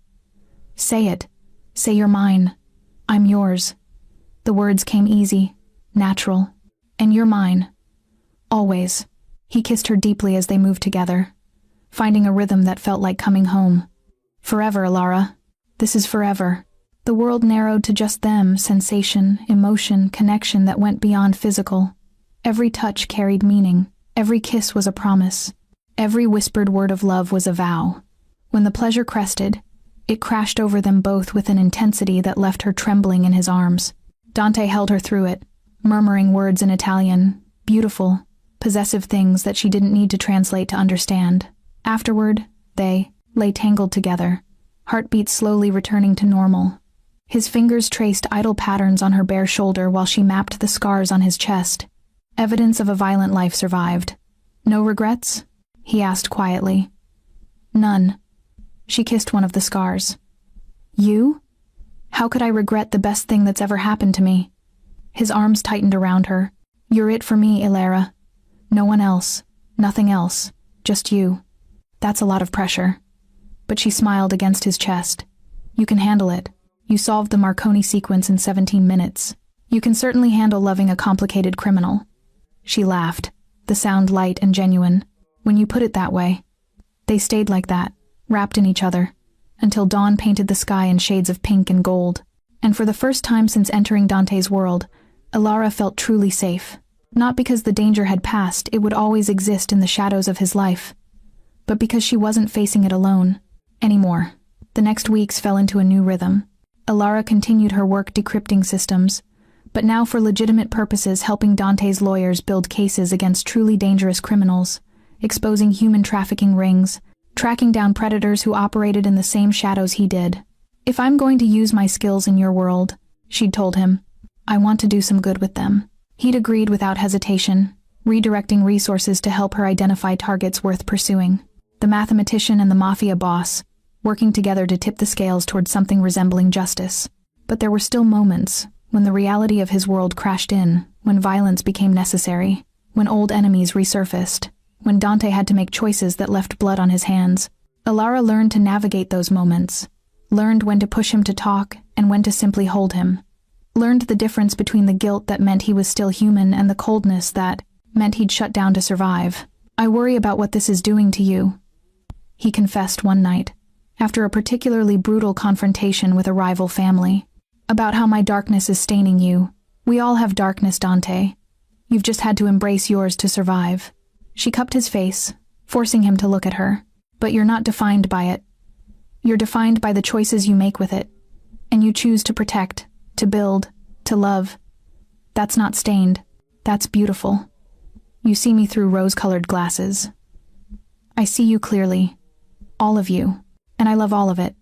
[SPEAKER 1] "Say it. Say you're mine. I'm yours." The words came easy, natural. "And you're mine. Always." He kissed her deeply as they moved together, finding a rhythm that felt like coming home. "Forever, Alara. This is forever." The world narrowed to just them, sensation, emotion, connection that went beyond physical. Every touch carried meaning. Every kiss was a promise. Every whispered word of love was a vow. When the pleasure crested, it crashed over them both with an intensity that left her trembling in his arms. Dante held her through it, murmuring words in Italian, beautiful, possessive things that she didn't need to translate to understand. Afterward, they lay tangled together, heartbeats slowly returning to normal. His fingers traced idle patterns on her bare shoulder while she mapped the scars on his chest. Evidence of a violent life survived. "No regrets?" he asked quietly. "None." She kissed one of the scars. "You? How could I regret the best thing that's ever happened to me?" His arms tightened around her. "You're it for me, Ilara. No one else. Nothing else. Just you." That's a lot of pressure. But she smiled against his chest. "You can handle it. You solved the Marconi sequence in 17 minutes. You can certainly handle loving a complicated criminal." She laughed, the sound light and genuine. "When you put it that way." They stayed like that, wrapped in each other, until dawn painted the sky in shades of pink and gold. And for the first time since entering Dante's world, Alara felt truly safe. Not because the danger had passed, it would always exist in the shadows of his life, but because she wasn't facing it alone anymore. The next weeks fell into a new rhythm. Alara continued her work decrypting systems, but now for legitimate purposes, helping Dante's lawyers build cases against truly dangerous criminals, exposing human trafficking rings, tracking down predators who operated in the same shadows he did. "If I'm going to use my skills in your world," she'd told him, "I want to do some good with them." He'd agreed without hesitation, redirecting resources to help her identify targets worth pursuing. The mathematician and the Mafia boss, working together to tip the scales toward something resembling justice. But there were still moments when the reality of his world crashed in, when violence became necessary, when old enemies resurfaced, when Dante had to make choices that left blood on his hands. Alara learned to navigate those moments, learned when to push him to talk and when to simply hold him, learned the difference between the guilt that meant he was still human and the coldness that meant he'd shut down to survive. "I worry about what this is doing to you," he confessed one night, after a particularly brutal confrontation with a rival family. "About how my darkness is staining you. We all have darkness, Dante. You've just had to embrace yours to survive." She cupped his face, forcing him to look at her. "But you're not defined by it. You're defined by the choices you make with it. And you choose to protect, to build, to love. That's not stained. That's beautiful. You see me through rose-colored glasses. I see you clearly. All of you. And I love all of it."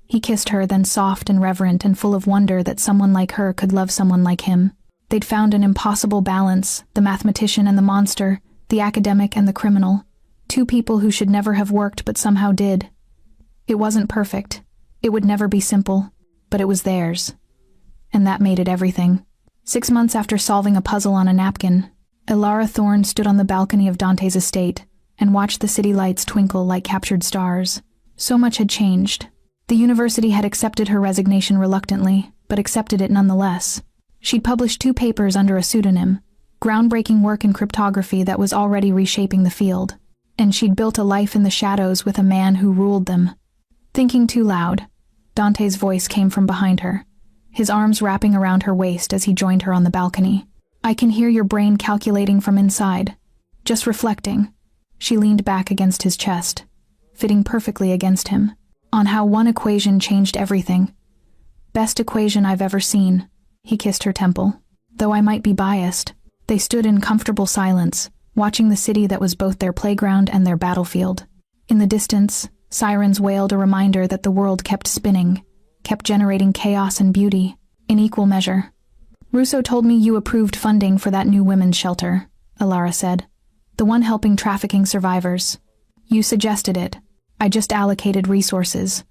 [SPEAKER 1] He kissed her, then soft and reverent and full of wonder that someone like her could love someone like him. They'd found an impossible balance, the mathematician and the monster, the academic and the criminal. Two people who should never have worked but somehow did. It wasn't perfect. It would never be simple. But it was theirs. And that made it everything. 6 months after solving a puzzle on a napkin, Elara Thorne stood on the balcony of Dante's estate and watched the city lights twinkle like captured stars. So much had changed. The university had accepted her resignation reluctantly, but accepted it nonetheless. She'd published 2 papers under a pseudonym, groundbreaking work in cryptography that was already reshaping the field. And she'd built a life in the shadows with a man who ruled them. Thinking too loud, Dante's voice came from behind her, his arms wrapping around her waist as he joined her on the balcony. I can hear your brain calculating from inside. Just reflecting. She leaned back against his chest, fitting perfectly against him, on how one equation changed everything. Best equation I've ever seen. He kissed her temple. Though I might be biased, they stood in comfortable silence, watching the city that was both their playground and their battlefield. In the distance, sirens wailed a reminder that the world kept spinning, kept generating chaos and beauty, in equal measure. Russo told me you approved funding for that new women's shelter, Elara said. The one helping trafficking survivors. You suggested it. I just allocated resources.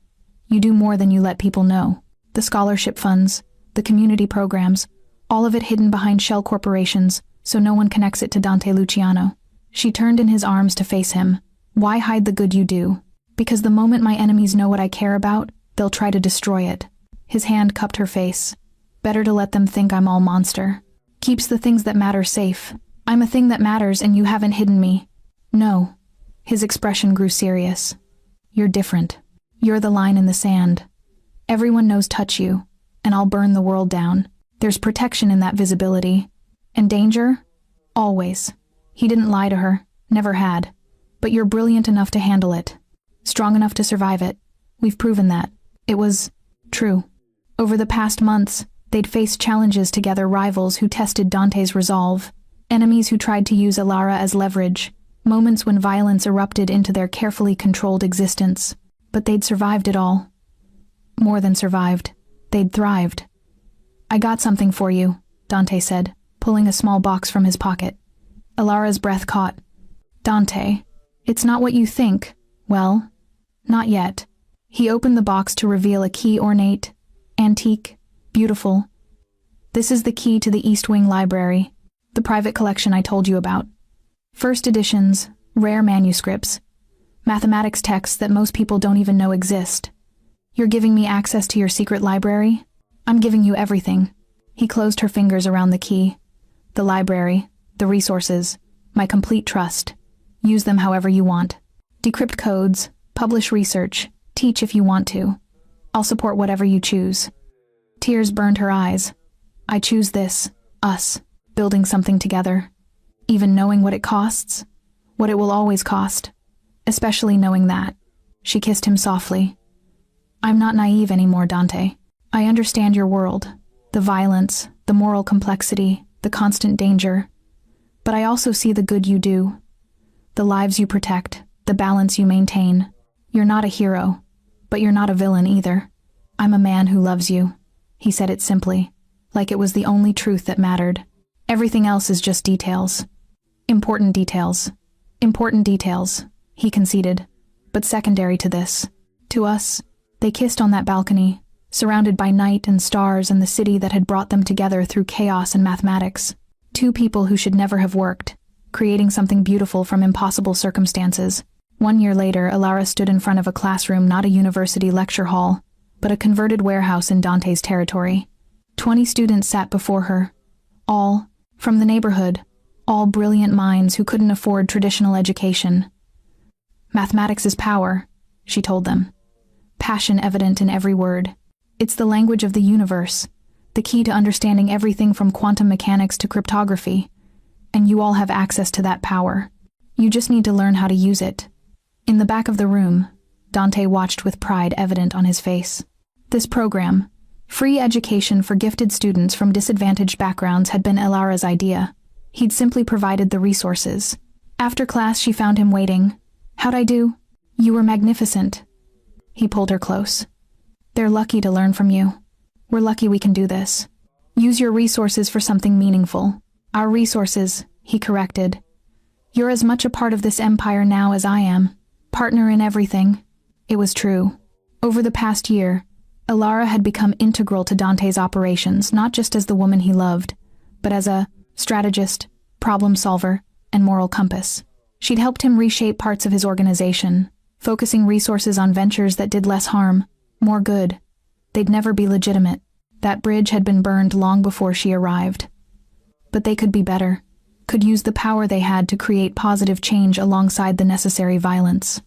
[SPEAKER 1] You do more than you let people know. The scholarship funds, the community programs, all of it hidden behind shell corporations, so no one connects it to Dante Luciano. She turned in his arms to face him. Why hide the good you do? Because the moment my enemies know what I care about, they'll try to destroy it. His hand cupped her face. Better to let them think I'm all monster. Keeps the things that matter safe. I'm a thing that matters and you haven't hidden me. No. His expression grew serious. You're different. You're the line in the sand. Everyone knows touch you, and I'll burn the world down. There's protection in that visibility. And danger? Always. He didn't lie to her, never had. But you're brilliant enough to handle it. Strong enough to survive it. We've proven that. It was true. Over the past months, they'd faced challenges together, rivals who tested Dante's resolve, enemies who tried to use Elara as leverage, moments when violence erupted into their carefully controlled existence. But they'd survived it all. More than survived. They'd thrived. I got something for you, Dante said, pulling a small box from his pocket. Elara's breath caught. Dante, it's not what you think. Well, not yet. He opened the box to reveal a key, ornate, antique, beautiful. This is the key to the East Wing Library, the private collection I told you about. First editions, rare manuscripts, mathematics texts that most people don't even know exist. You're giving me access to your secret library? I'm giving you everything. He closed her fingers around the key. The library, the resources, my complete trust. Use them however you want. Decrypt codes, publish research, teach if you want to. I'll support whatever you choose. Tears burned her eyes. I choose this, us, building something together. Even knowing what it costs, what it will always cost. Especially knowing that. She kissed him softly. I'm not naive anymore, Dante. I understand your world. The violence, the moral complexity, the constant danger. But I also see the good you do. The lives you protect, the balance you maintain. You're not a hero, but you're not a villain either. I'm a man who loves you. He said it simply, like it was the only truth that mattered. Everything else is just details. Important details. Important details, he conceded, but secondary to this. To us, they kissed on that balcony, surrounded by night and stars and the city that had brought them together through chaos and mathematics. Two people who should never have worked, creating something beautiful from impossible circumstances. 1 year later, Elara stood in front of a classroom, not a university lecture hall, but a converted warehouse in Dante's territory. 20 students sat before her, all from the neighborhood, all brilliant minds who couldn't afford traditional education. Mathematics is power, she told them. Passion evident in every word. It's the language of the universe, the key to understanding everything from quantum mechanics to cryptography, and you all have access to that power. You just need to learn how to use it. In the back of the room, Dante watched with pride evident on his face. This program, free education for gifted students from disadvantaged backgrounds, had been Elara's idea. He'd simply provided the resources. After class, she found him waiting. How'd I do? You were magnificent. He pulled her close. They're lucky to learn from you. We're lucky we can do this. Use your resources for something meaningful. Our resources, he corrected. You're as much a part of this empire now as I am. Partner in everything. It was true. Over the past year, Ilara had become integral to Dante's operations, not just as the woman he loved, but as a strategist, problem solver, and moral compass. She'd helped him reshape parts of his organization, focusing resources on ventures that did less harm, more good. They'd never be legitimate. That bridge had been burned long before she arrived. But they could be better, could use the power they had to create positive change alongside the necessary violence.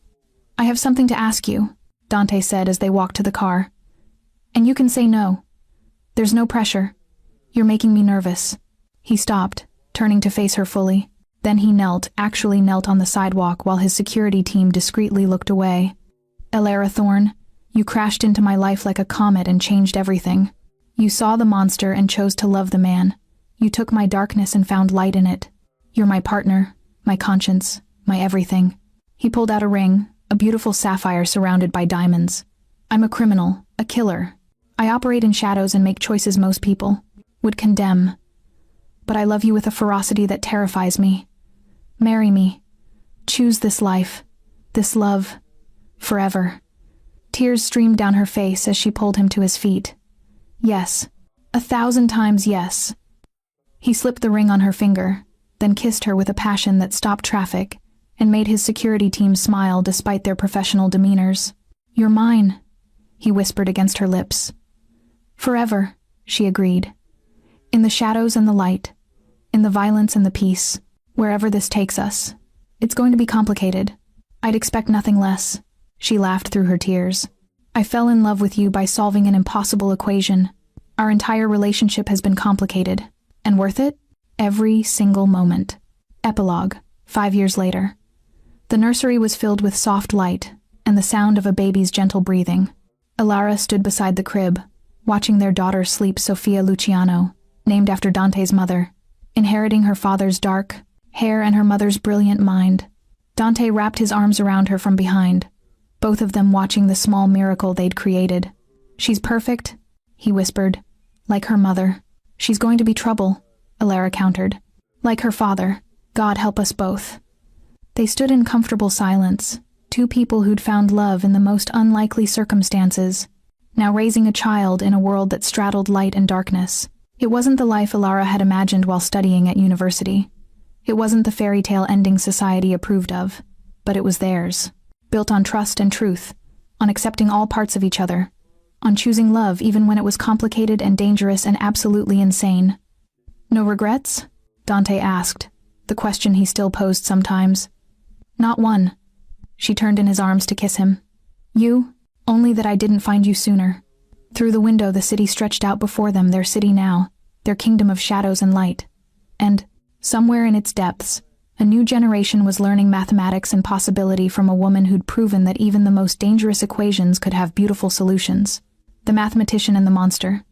[SPEAKER 1] I have something to ask you, Dante said as they walked to the car. And you can say no. There's no pressure. You're making me nervous. He stopped, turning to face her fully. Then he actually knelt on the sidewalk while his security team discreetly looked away. Ilara Thorne, you crashed into my life like a comet and changed everything. You saw the monster and chose to love the man. You took my darkness and found light in it. You're my partner, my conscience, my everything. He pulled out a ring, a beautiful sapphire surrounded by diamonds. I'm a criminal, a killer. I operate in shadows and make choices most people would condemn. But I love you with a ferocity that terrifies me. Marry me. Choose this life, this love, forever. Tears streamed down her face as she pulled him to his feet. Yes, 1,000 times yes. He slipped the ring on her finger, then kissed her with a passion that stopped traffic and made his security team smile despite their professional demeanors. You're mine, he whispered against her lips. Forever, she agreed. In the shadows and the light, in the violence and the peace, wherever this takes us. It's going to be complicated. I'd expect nothing less. She laughed through her tears. I fell in love with you by solving an impossible equation. Our entire relationship has been complicated. And worth it? Every single moment. Epilogue, 5 years later. The nursery was filled with soft light and the sound of a baby's gentle breathing. Ilara stood beside the crib, watching their daughter sleep. Sofia Luciano, named after Dante's mother, inheriting her father's dark hair and her mother's brilliant mind. Dante wrapped his arms around her from behind, both of them watching the small miracle they'd created. She's perfect, he whispered, like her mother. She's going to be trouble, Ilara countered. Like her father. God help us both. They stood in comfortable silence, two people who'd found love in the most unlikely circumstances, now raising a child in a world that straddled light and darkness. It wasn't the life Ilara had imagined while studying at university. It wasn't the fairy tale ending society approved of, but it was theirs, built on trust and truth, on accepting all parts of each other, on choosing love even when it was complicated and dangerous and absolutely insane. No regrets? Dante asked, the question he still posed sometimes. Not one. She turned in his arms to kiss him. You? Only that I didn't find you sooner. Through the window the city stretched out before them, their city now, their kingdom of shadows and light. And, somewhere in its depths, a new generation was learning mathematics and possibility from a woman who'd proven that even the most dangerous equations could have beautiful solutions. The mathematician and the monster.